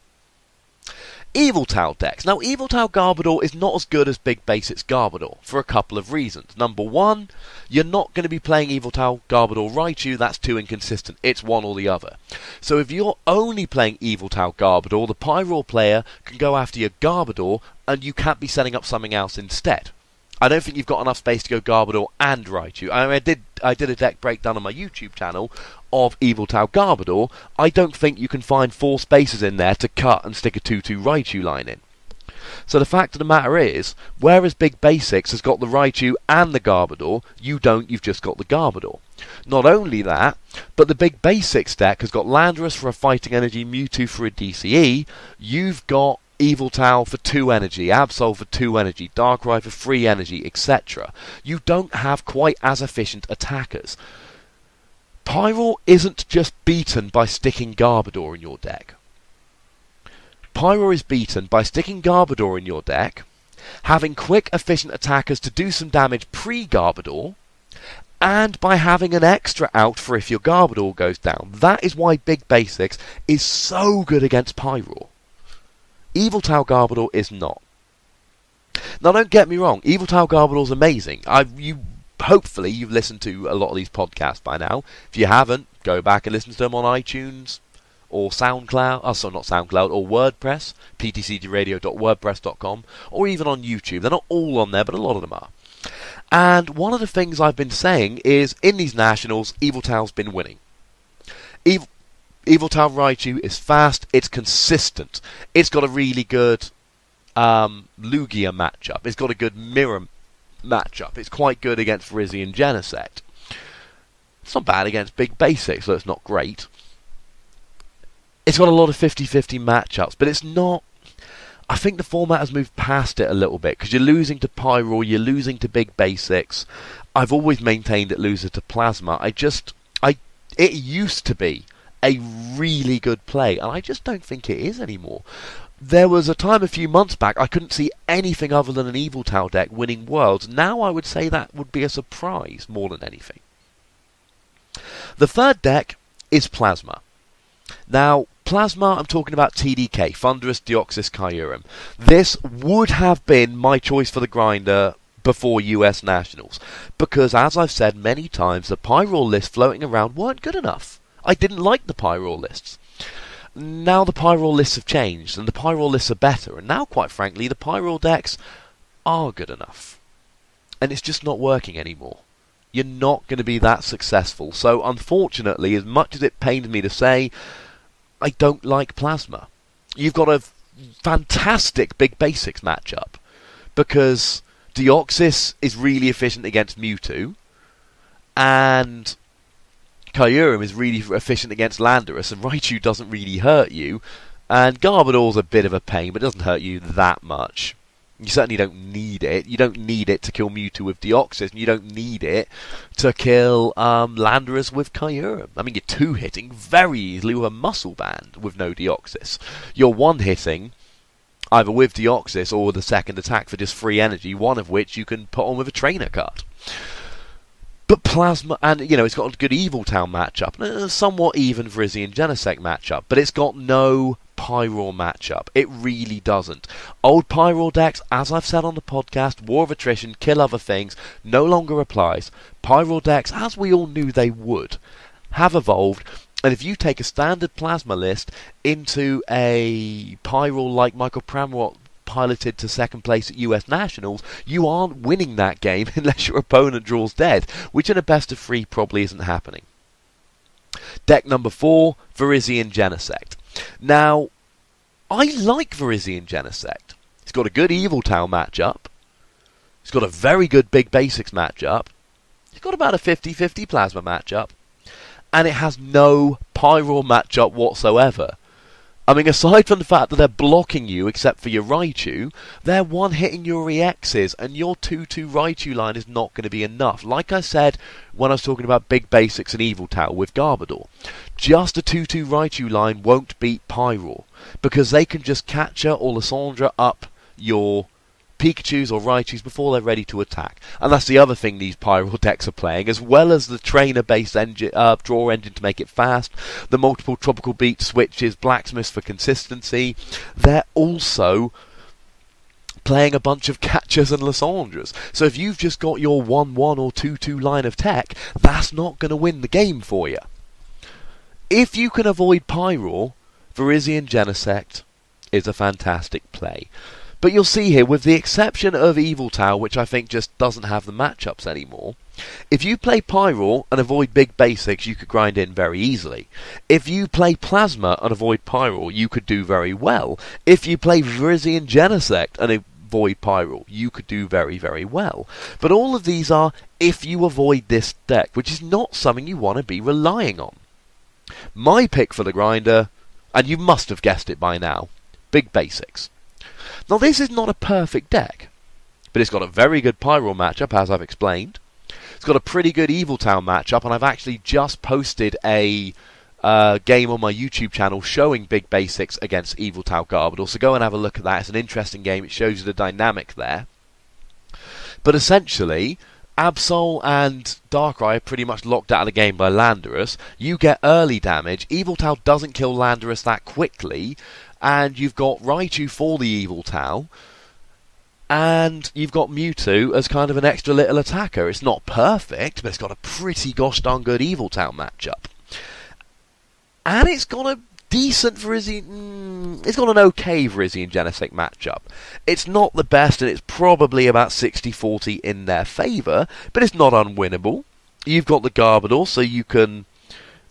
Yveltal decks. Now, Yveltal Garbodor is not as good as Big Basics Garbodor, for a couple of reasons. Number one, you're not going to be playing Yveltal Garbodor Raichu, that's too inconsistent. It's one or the other. So if you're only playing Yveltal Garbodor, the Pyroar player can go after your Garbodor, and you can't be setting up something else instead. I don't think you've got enough space to go Garbodor and Raichu. I did a deck breakdown on my YouTube channel of Yveltal Garbodor. I don't think you can find 4 spaces in there to cut and stick a 2-2 Raichu line in. So the fact of the matter is, whereas Big Basics has got the Raichu and the Garbodor, you don't, you've just got the Garbodor. Not only that, but the Big Basics deck has got Landorus for a Fighting Energy, Mewtwo for a DCE, you've got Yveltal for 2 energy, Absol for 2 energy, Darkrai for 3 energy, etc. You don't have quite as efficient attackers. Pyroar isn't just beaten by sticking Garbodor in your deck. Pyroar is beaten by sticking Garbodor in your deck, having quick, efficient attackers to do some damage pre-Garbodor, and by having an extra out for if your Garbodor goes down. That is why Big Basics is so good against Pyroar. Yveltal Garbodor is not. Now, don't get me wrong, Yveltal Garbodor is amazing. Hopefully you've listened to a lot of these podcasts by now. If you haven't, go back and listen to them on iTunes or SoundCloud, not SoundCloud, or WordPress, PTCGRadio.wordpress.com, or even on YouTube. They're not all on there, but a lot of them are. And one of the things I've been saying is, in these Nationals, Yveltal's been winning. Yveltal Raichu is fast, it's consistent, it's got a really good Lugia matchup, it's got a good Mirror matchup, it's quite good against Virizion Genesect. It's not bad against Big Basics, so it's not great. It's got a lot of 50-50 matchups, but it's not... I think the format has moved past it a little bit, because you're losing to Pyroar, you're losing to Big Basics. I've always maintained it loses to Plasma. It used to be a really good play, and I just don't think it is anymore. There was a time a few months back I couldn't see anything other than an Yveltal deck winning Worlds. Now I would say that would be a surprise more than anything. The third deck is Plasma. Now, Plasma, I'm talking about TDK, Thundurus, Deoxys, Kyurem. This would have been my choice for the grinder before US Nationals, because as I've said many times, the Pyroar lists floating around weren't good enough. I didn't like the Pyroar lists. Now the Pyroar lists have changed, and the Pyroar lists are better, and now, quite frankly, the Pyroar decks are good enough. And it's just not working anymore. You're not going to be that successful. So, unfortunately, as much as it pains me to say, I don't like Plasma. You've got a fantastic Big Basics matchup, because Deoxys is really efficient against Mewtwo, and Kyurem is really efficient against Landorus, and Raichu doesn't really hurt you, and Garbodor's a bit of a pain, but it doesn't hurt you that much. You certainly don't need it. You don't need it to kill Mewtwo with Deoxys, and you don't need it to kill Landorus with Kyurem. I mean, you're two-hitting very easily with a Muscle Band with no Deoxys. You're one-hitting either with Deoxys or with a second attack for just free energy, one of which you can put on with a Trainer Cut. But Plasma, and it's got a good Yveltal matchup, and a somewhat even Virizion Genesect matchup, but it's got no Pyroar matchup. It really doesn't. Old Pyroar decks, as I've said on the podcast, War of Attrition, kill other things, no longer applies. Pyroar decks, as we all knew they would, have evolved, and if you take a standard Plasma list into a Pyroar like Michael Pramrot piloted to second place at US Nationals, you aren't winning that game unless your opponent draws dead, which in a best of 3 probably isn't happening. Deck number 4, Virizion Genesect. Now, I like Virizion Genesect. It's got a good Yveltal matchup. It's got a very good Big Basics matchup. It's got about a 50-50 Plasma matchup. And it has no Pyroar matchup whatsoever. I mean, aside from the fact that they're blocking you, except for your Raichu, they're one-hitting your EXs, and your 2-2 Raichu line is not going to be enough. Like I said when I was talking about Big Basics and Evil Towel with Garbodor, just a 2-2 Raichu line won't beat Pyroar, because they can just Catcher or Lysandra up your Pikachus or Raichus before they're ready to attack. And that's the other thing these Pyroar decks are playing, as well as the trainer-based draw engine to make it fast, the multiple tropical beat switches, blacksmiths for consistency. They're also playing a bunch of Catchers and Lysandras. So if you've just got your 1-1 or 2-2 line of tech, that's not going to win the game for you. If you can avoid Pyroar, Virizion Genesect is a fantastic play. But you'll see here, with the exception of Evil Towel, which I think just doesn't have the matchups anymore, if you play Pyroar and avoid Big Basics, you could grind in very easily. If you play Plasma and avoid Pyroar, you could do very well. If you play Virizion Genesect and avoid Pyroar, you could do very, very well. But all of these are if you avoid this deck, which is not something you want to be relying on. My pick for the grinder, and you must have guessed it by now, Big Basics. Now, this is not a perfect deck, but it's got a very good Pyroar matchup, as I've explained. It's got a pretty good Evil Town matchup, and I've actually just posted a game on my YouTube channel showing Big Basics against Evil Town Garbodor, so go and have a look at that. It's an interesting game. It shows you the dynamic there. But essentially, Absol and Darkrai are pretty much locked out of the game by Landorus. You get early damage. Evil Town doesn't kill Landorus that quickly. And you've got Raichu for the Evil Towel, and you've got Mewtwo as kind of an extra little attacker. It's not perfect, but it's got a pretty gosh darn good Evil Towel matchup. And it's got a decent Virizion... it's got an okay Virizion Genesect matchup. It's not the best, and it's probably about 60-40 in their favour, but it's not unwinnable. You've got the Garbodor, so you can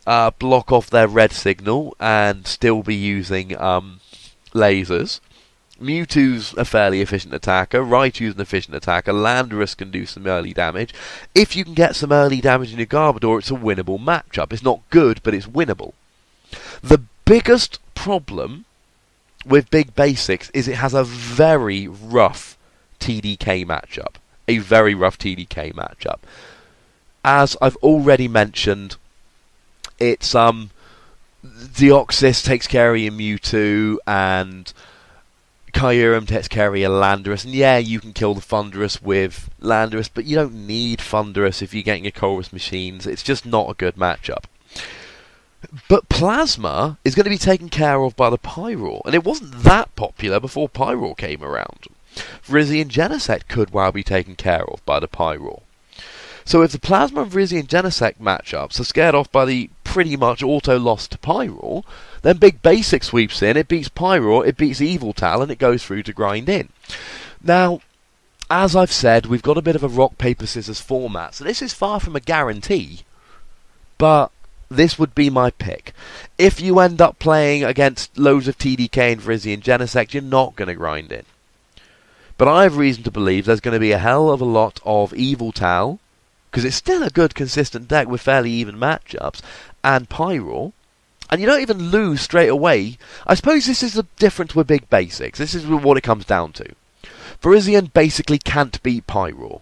block off their red signal and still be using lasers. Mewtwo's a fairly efficient attacker. Raichu's an efficient attacker. Landorus can do some early damage. If you can get some early damage in your Garbodor, it's a winnable matchup. It's not good, but it's winnable. The biggest problem with Big Basics is it has a very rough TDK matchup. A very rough TDK matchup. As I've already mentioned, it's Deoxys takes care of your Mewtwo, and Kyurem takes care of your Landorus. And yeah, you can kill the Thundurus with Landorus, but you don't need Thundurus if you're getting your Colress machines. It's just not a good matchup. But Plasma is going to be taken care of by the Pyroar, and it wasn't that popular before Pyroar came around. Virizion Genesect could well be taken care of by the Pyroar. So if the Plasma and Virizion Genesect matchups are scared off by the pretty much auto loss to Pyroar, then Big Basic sweeps in, it beats Pyroar, it beats Evil Tal, and it goes through to grind in. Now, as I've said, we've got a bit of a rock, paper, scissors format, so this is far from a guarantee, but this would be my pick. If you end up playing against loads of TDK and Virizion Genesect, you're not going to grind in. But I have reason to believe there's going to be a hell of a lot of Evil Tal, because it's still a good, consistent deck with fairly even matchups, and Pyroar, and you don't even lose straight away. I suppose this is the difference with Big Basics. This is what it comes down to. Virizion basically can't beat Pyroar,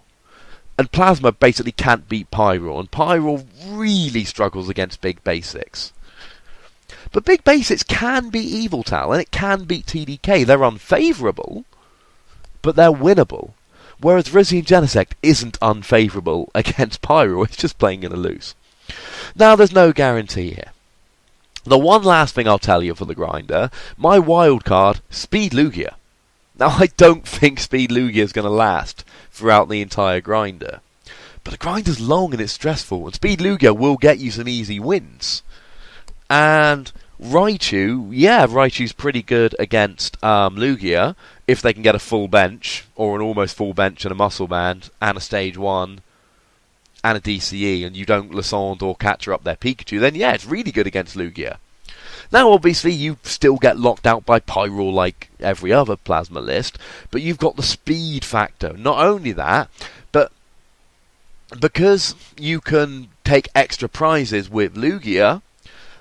and Plasma basically can't beat Pyroar, and Pyroar really struggles against Big Basics. But Big Basics can beat Evil Tal, and it can beat TDK. They're unfavourable, but they're winnable. Whereas Virizion Genesect isn't unfavourable against Pyroar, it's just playing in a loose. Now, there's no guarantee here. The one last thing I'll tell you for the grinder, my wild card, Speed Lugia. Now, I don't think Speed Lugia is going to last throughout the entire grinder. But the grinder's long and it's stressful, and Speed Lugia will get you some easy wins. And Raichu, yeah, Raichu's pretty good against Lugia, if they can get a full bench, or an almost full bench and a muscle band, and a stage 1, and a DCE, and you don't Lysandre or Catcher up their Pikachu, then yeah, it's really good against Lugia. Now, obviously, you still get locked out by Pyroar like every other Plasma list, but you've got the speed factor. Not only that, but because you can take extra prizes with Lugia,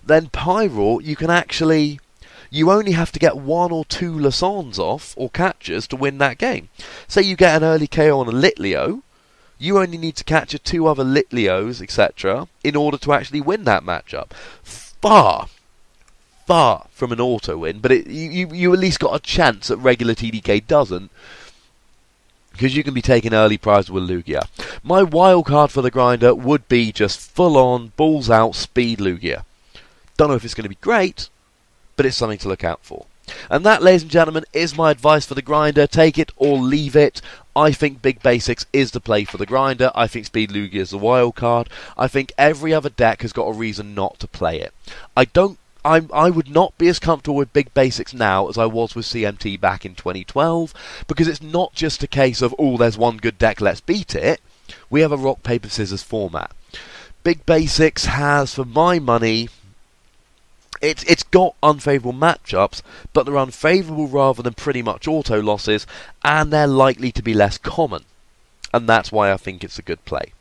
then Pyroar, you can actually you only have to get 1 or 2 Lasons off, or catches, to win that game. Say you get an early KO on a Litleo, you only need to capture 2 other Litleos, etc., in order to actually win that matchup. Far from an auto-win, but you at least got a chance that regular TDK doesn't, because you can be taking early prize with Lugia. My wild card for the grinder would be just full-on, balls-out, speed Lugia. Don't know if it's going to be great, but it's something to look out for. And that, ladies and gentlemen, is my advice for the grinder. Take it or leave it. I think Big Basics is the play for the grinder. I think Speed Lugia is the wild card. I think every other deck has got a reason not to play it. I would not be as comfortable with Big Basics now as I was with CMT back in 2012, because it's not just a case of, oh, there's one good deck, let's beat it. We have a rock, paper, scissors format. Big Basics has, for my money, it's got unfavourable matchups, but they're unfavourable rather than pretty much auto losses, and they're likely to be less common. And that's why I think it's a good play.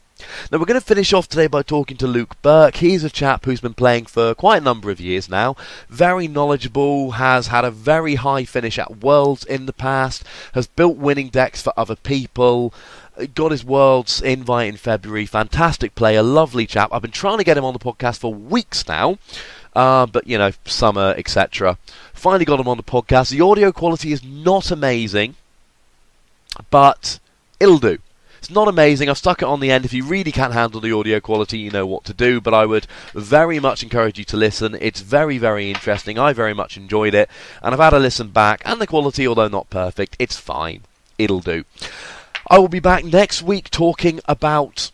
Now, we're going to finish off today by talking to Luke Burke. He's a chap who's been playing for quite a number of years now. Very knowledgeable, has had a very high finish at Worlds in the past, has built winning decks for other people, got his Worlds invite in February. Fantastic player, lovely chap. I've been trying to get him on the podcast for weeks now. But, you know, summer, etc. Finally got him on the podcast. The audio quality is not amazing, but it'll do. It's not amazing. I've stuck it on the end. If you really can't handle the audio quality, you know what to do. But I would very much encourage you to listen. It's very, very interesting. I very much enjoyed it. And I've had a listen back. And the quality, although not perfect, it's fine. It'll do. I will be back next week talking about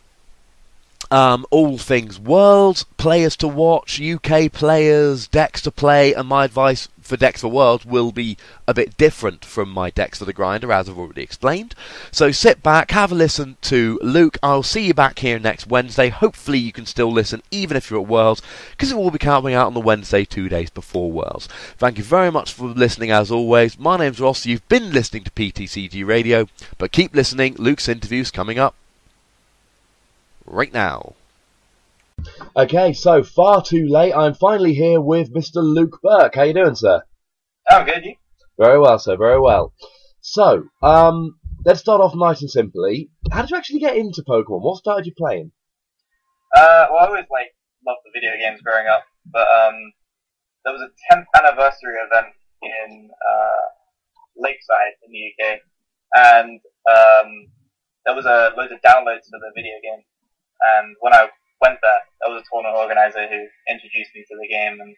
all things Worlds, players to watch, UK players, decks to play, and my advice for decks for Worlds will be a bit different from my decks for the grinder, as I've already explained. So sit back, have a listen to Luke. I'll see you back here next Wednesday. Hopefully you can still listen, even if you're at Worlds, because it will be coming out on the Wednesday 2 days before Worlds. Thank you very much for listening, as always. My name's Ross. You've been listening to PTCG Radio, but keep listening. Luke's interview's coming up right now. Okay, so far too late. I'm finally here with Mr. Luke Burke. How you doing, sir? Oh, good. You? Very well, sir. Very well. So, let's start off nice and simply. How did you actually get into Pokemon? What started you playing? Well, I always loved the video games growing up, but there was a 10th anniversary event in Lakeside in the UK, and there was loads of downloads for the video game. And when I went there was a tournament organizer who introduced me to the game, and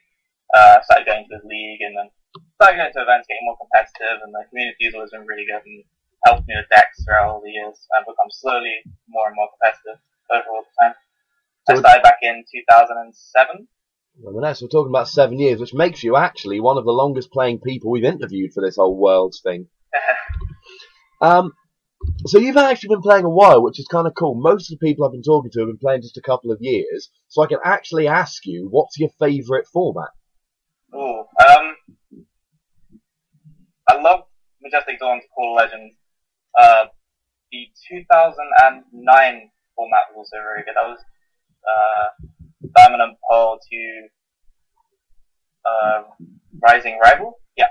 started going to the league, and then started going to events, getting more competitive, and the community has always been really good and helped me with decks throughout all the years. I've become slowly more and more competitive over all the time. So I started back in 2007. Well, nice. We're talking about 7 years, which makes you actually one of the longest playing people we've interviewed for this whole Worlds thing. So you've actually been playing a while, which is kind of cool. Most of the people I've been talking to have been playing just a couple of years, so I can actually ask you, what's your favourite format? Ooh, I love Majestic Dawn's Call of Legends. The 2009 format was also very good. That was Diamond and Pearl to Rising Rival. Yeah,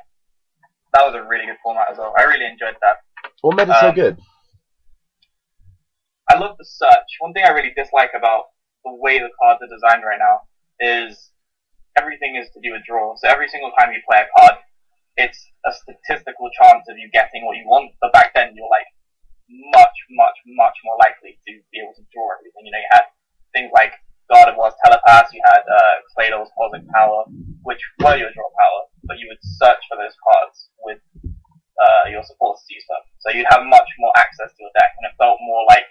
that was a really good format as well. I really enjoyed that. What made it so good? I love the search. One thing I really dislike about the way the cards are designed right now is everything is to do with draw. So every single time you play a card, it's a statistical chance of you getting what you want. But back then, you're like much more likely to be able to draw everything. You know, you had things like God of War's Telepath, you had Cladle's Cosmic Power, which were your draw power, but you would search for those cards with your support to stuff. So you'd have much more access to your deck, and it felt more like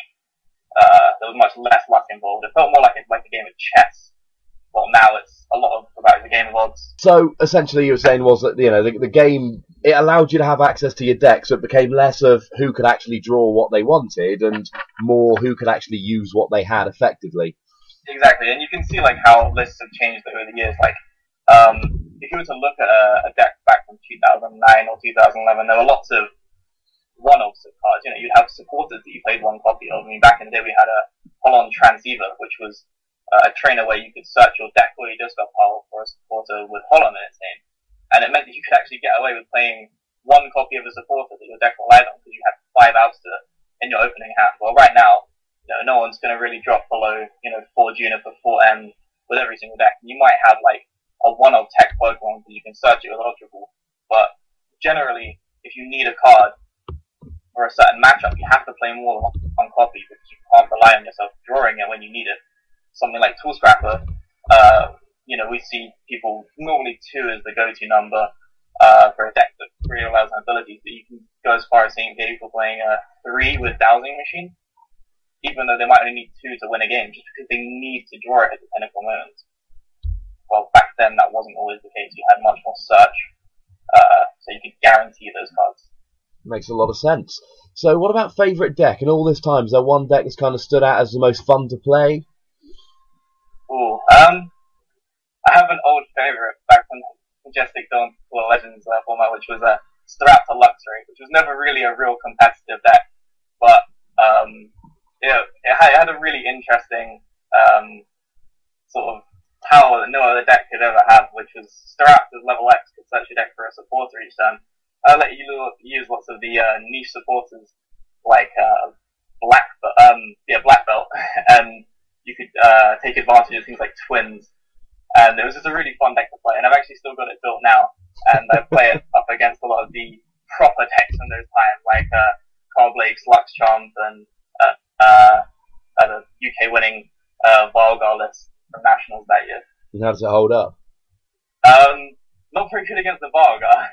there was much less luck involved. It felt more like a game of chess. Well, now it's a lot about the game of odds. So essentially, you were saying was that the game, it allowed you to have access to your deck, so it became less of who could actually draw what they wanted and more who could actually use what they had effectively. Exactly, and you can see how lists have changed over the years. If you were to look at a deck back from 2009 or 2011, there were lots of one-offs of cards. You know, you'd have supporters that you played one copy of. I mean, back in the day, we had a Holon Transceiver, which was a trainer where you could search your deck or your discard pile for a supporter with Holon in its name. and it meant that you could actually get away with playing one copy of a supporter that your deck relied on because you had 5 Ouster in your opening hand. Well, right now, no one's going to really drop below 4 Juniper, 4 M with every single deck. You might have like a one-of tech Pokemon that you can search it with Ultra Ball, but generally, if you need a card for a certain matchup, you have to play more than one copy because you can't rely on yourself drawing it when you need it. Something like Tool Scrapper, we see people, normally 2 is the go-to number for a deck that really allows an ability, but you can go as far as seeing people playing 3 with Dowsing Machine, even though they might only need 2 to win a game, just because they need to draw it at the pinnacle moment. Well, back then that wasn't always the case. You had much more search, so you could guarantee those cards. Makes a lot of sense. So what about favourite deck? In all this time, is there one deck that's kind of stood out as the most fun to play? Ooh, I have an old favourite back from Genesect Dawn Core Legends format, which was a Staraptor Luxray, which was never really a real competitive deck, but it had a really interesting sort of power that no other deck could ever have, which was Staraptor's level X could search your deck for a supporter each turn. I'll let you use lots of the niche supporters like Black Belt, and you could take advantage of things like Twins. And it was just a really fun deck to play, and I've actually still got it built now, and I play it up against a lot of the proper decks from those times, like Carblake's Lux Charms and the UK winning Vargarless from Nationals that year. And how does it hold up? Not very good against the Vargar,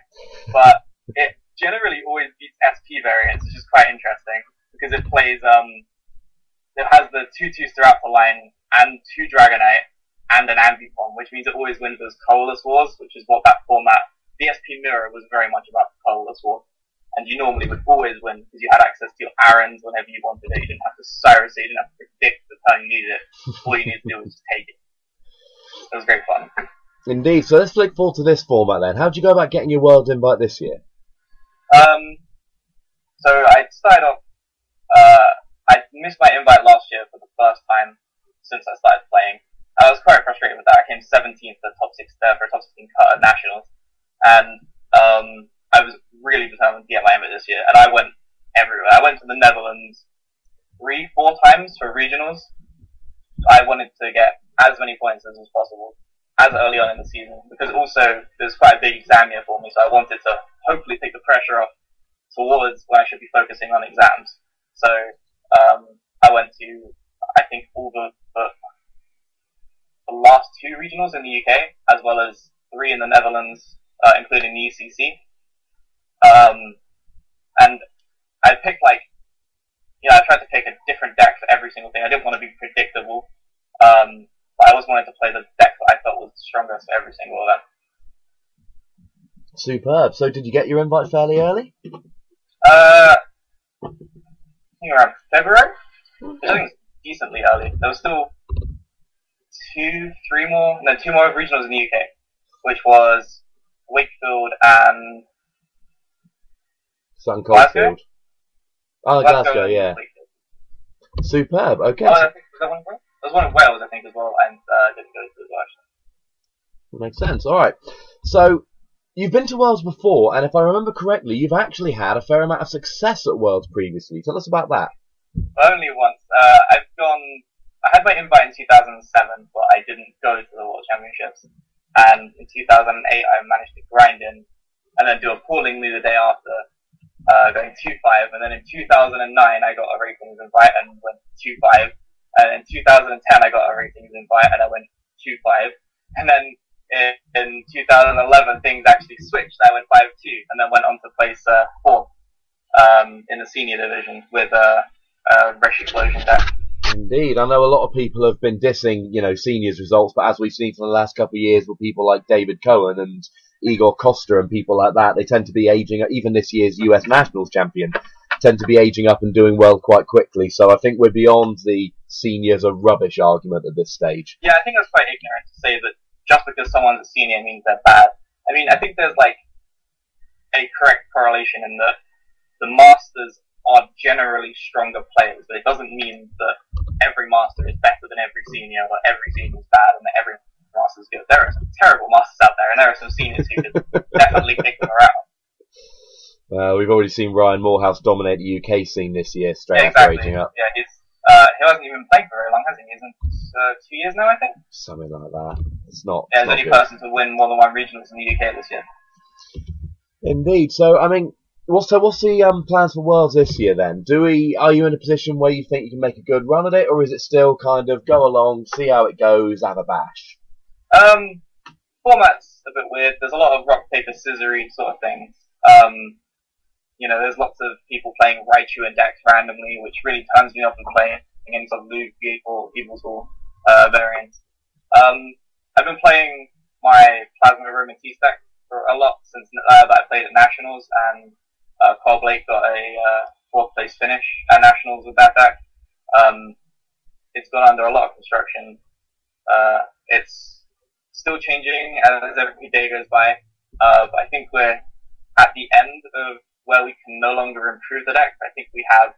but it generally always beats SP variants, which is quite interesting, because it plays, it has the 2/2 Staraptor line and 2 Dragonite, and an Ambipom, which means it always wins those Colorless Wars, which is what that format, the SP Mirror, was very much about the Colorless War. And you normally would always win because you had access to your Arons whenever you wanted it. You didn't have to Cyrus it, you didn't have to predict the turn you needed it. All you needed to do was just take it. It was great fun. Indeed. So let's look forward to this format then. How did you go about getting your Worlds invite this year? So I started off, I missed my invite last year for the first time since I started playing. I was quite frustrated with that. I came 17th for a top 16 cut at Nationals, and I was really determined to get my invite this year, and I went everywhere. I went to the Netherlands 3-4 times for regionals. I wanted to get as many points as possible, as early on in the season, because also there's quite a big exam year for me, so I wanted to hopefully take the pressure off towards when I should be focusing on exams. So I went to, I think, all the last 2 regionals in the UK, as well as 3 in the Netherlands, including the ECC. And I picked I tried to pick a different deck for every single thing. I didn't want to be predictable, but I always wanted to play the deck that I felt was the strongest for every single event. Superb. So did you get your invite fairly early? I think around February. I think it's decently early. There was still 2 more regionals in the UK, which was Wakefield and Sutton Coldfield. Oh, Glasgow, yeah. Superb. Okay. I think, was that one in Wales? There was one in Wales, I think, as well, and didn't go to as well, actually. Makes sense. All right. So you've been to Worlds before, and if I remember correctly, you've actually had a fair amount of success at Worlds previously. Tell us about that. Only once. I had my invite in 2007, but I didn't go to the World Championships. And in 2008, I managed to grind in and then do appallingly the day after, going 2-5. And then in 2009, I got a ratings invite and went 2-5. And in 2010, I got a ratings invite and I went 2-5. And then in 2011, things actually switched. I went 5-2 and then went on to place 4th in the senior division with a Rush Explosion deck. Indeed. I know a lot of people have been dissing, seniors results, but as we've seen for the last couple of years with people like David Cohen and Igor Costa and people like that, they tend to be aging, even this year's US Nationals champion, tend to be aging up and doing well quite quickly. So I think we're beyond the seniors are rubbish argument at this stage. Yeah, I think that's quite ignorant to say that just because someone's a senior means they're bad. I mean, I think there's a correct correlation in that the Masters are generally stronger players, but it doesn't mean that every Master is better than every senior, or every senior is bad, and that every masters good. There are some terrible masters out there, and there are some seniors who could definitely kick them around. We've already seen Ryan Morehouse dominate the UK scene this year, straight after aging up. Yeah, he hasn't even played for very long, has he? He's in 2 years now, I think. Something like that. It's not. Yeah, he's the only person to win more than one regionals in the UK this year. Indeed. So, I mean, what's the plans for Worlds this year then? Are you in a position where you think you can make a good run at it, or is it still kind of go along, see how it goes, have a bash? Format's a bit weird. There's a lot of rock, paper, scissory sort of things. There's lots of people playing Raichu and Dex randomly, which really turns me off of playing any sort of Luke or Evil's variants. I've been playing my Plasma Roman T-Stack for a lot since that I played at Nationals, and Carl Blake got a 4th place finish at Nationals with that deck. It's gone under a lot of construction. It's still changing as every day goes by, but I think we're at the end of where we can no longer improve the deck. I think we have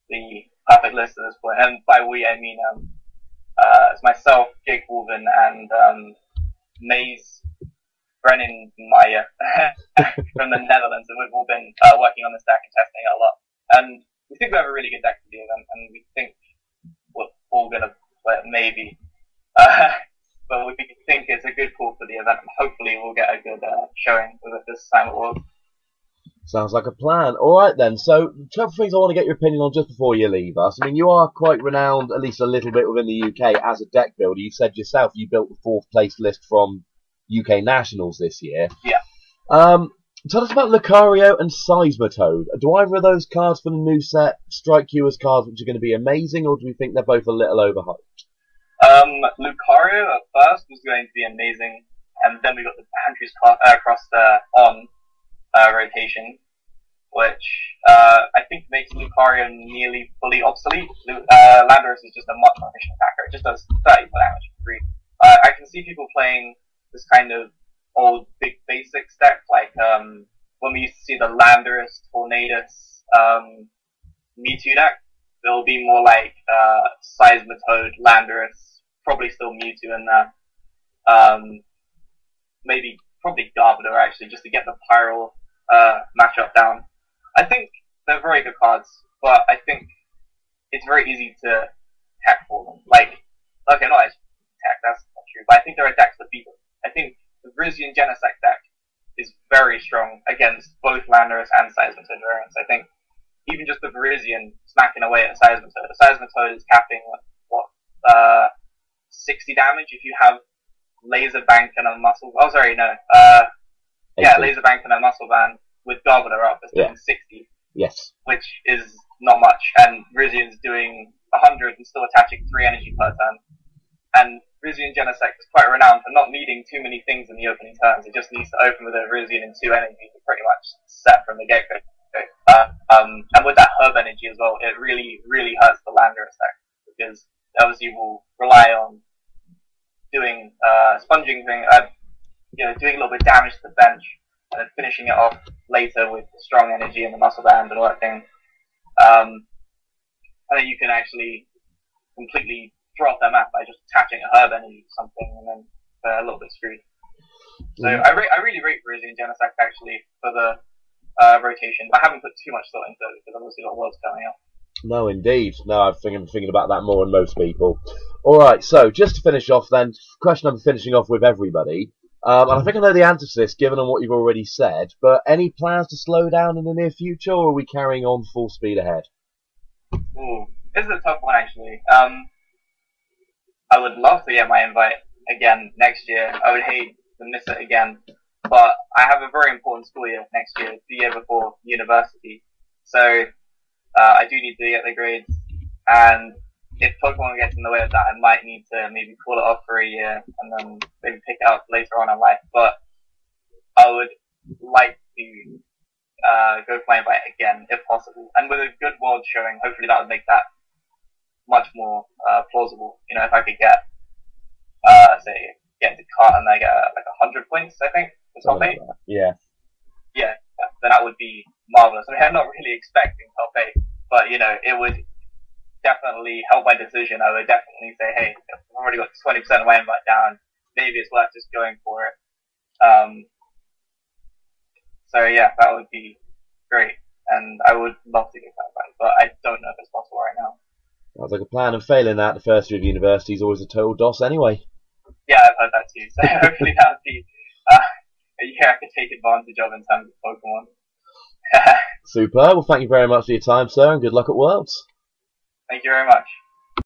the perfect list at this point, and by we I mean it's myself, Jake Wolven, and Maze Brennan Meyer from the Netherlands, and we've all been working on this deck and testing it a lot. And we think we have a really good deck for the event, and we think we're all going to play it, maybe. But we think it's a good call for the event, and hopefully we'll get a good showing with it this time at Worlds. Sounds like a plan. All right then. So, a couple of things I want to get your opinion on just before you leave us. I mean, you are quite renowned, at least a little bit within the UK, as a deck builder. You said yourself you built the 4th place list from UK Nationals this year. Yeah. Tell us about Lucario and Seismitoad. Do either of those cards for the new set strike you as cards which are going to be amazing, or do you think they're both a little overhyped? Lucario at first was going to be amazing, and then we got the Pantries across the rotation, which I think makes Lucario nearly fully obsolete. Landorus is just a much more efficient attacker. It just does 30 damage for free. I can see people playing this kind of old big basics deck, like when we used to see the Landorus, Tornadus, Mewtwo deck. It'll be more like Seismitoad, Landorus, probably still Mewtwo in there. Probably Garbodor actually, just to get the Pyral matchup down. I think they're very good cards, but I think it's very easy to tech for them. Not as tech, that's not true, but I think there are decks that beat them. I think the Virizion Genesect deck is very strong against both Landorus and Seismitoad variants. I think even just the Virizion smacking away at Seismitoad. The Seismitoad is capping 60 damage if you have Laser Bank and a Muscle. Oh, sorry, no. Laser Bank and a Muscle Band with Garbodor up is doing 60. Yes. Which is not much, and Virizion is doing 100 and still attaching 3 energy per turn. And Virizion Genesect is quite renowned for not needing too many things in the opening turns. It just needs to open with a Virizion and 2 energy to pretty much set from the get-go. And with that herb energy as well, it really, really hurts the Landorus deck, because obviously will rely on doing sponging thing, doing a little bit of damage to the bench, and then finishing it off later with strong energy and the muscle band and all that thing. And then you can actually completely throw off their map by just attaching a herb energy to something, and then they're a little bit screwed. So I really rate Virizion Genesect actually for the rotation. I haven't put too much thought into it because I've obviously got Worlds coming up. No, indeed. No, I'm thinking about that more than most people. All right, so just to finish off then, question I'm finishing off with everybody. And I think I know the answer to this, given on what you've already said, but any plans to slow down in the near future, or are we carrying on full speed ahead? Ooh, this is a tough one, actually. I would love to get my invite again next year. I would hate to miss it again. But I have a very important school year next year, the year before university. So I do need to get the grades, and if Pokemon gets in the way of that, I might need to maybe call it off for a year and then maybe pick it up later on in life. But I would like to go for my invite again, if possible. And with a good world showing, hopefully that would make that much more plausible. If I could get, get into cart and I get 100 points, I think, for top 8. Yeah. Yeah, then that would be marvelous. I mean, I'm not really expecting top 8, but, it would definitely help my decision. I would definitely say, hey, I've already got 20% of my invite down. maybe it's worth just going for it. So yeah, that would be great, and I would love to get that back, but I don't know if it's possible right now. Sounds like a plan, and failing that, the first year of university is always a total DOS anyway. Yeah, I've heard that too, so hopefully that would be a year I could take advantage of in terms of Pokemon. Super. Well, thank you very much for your time, sir, and good luck at Worlds. Thank you very much.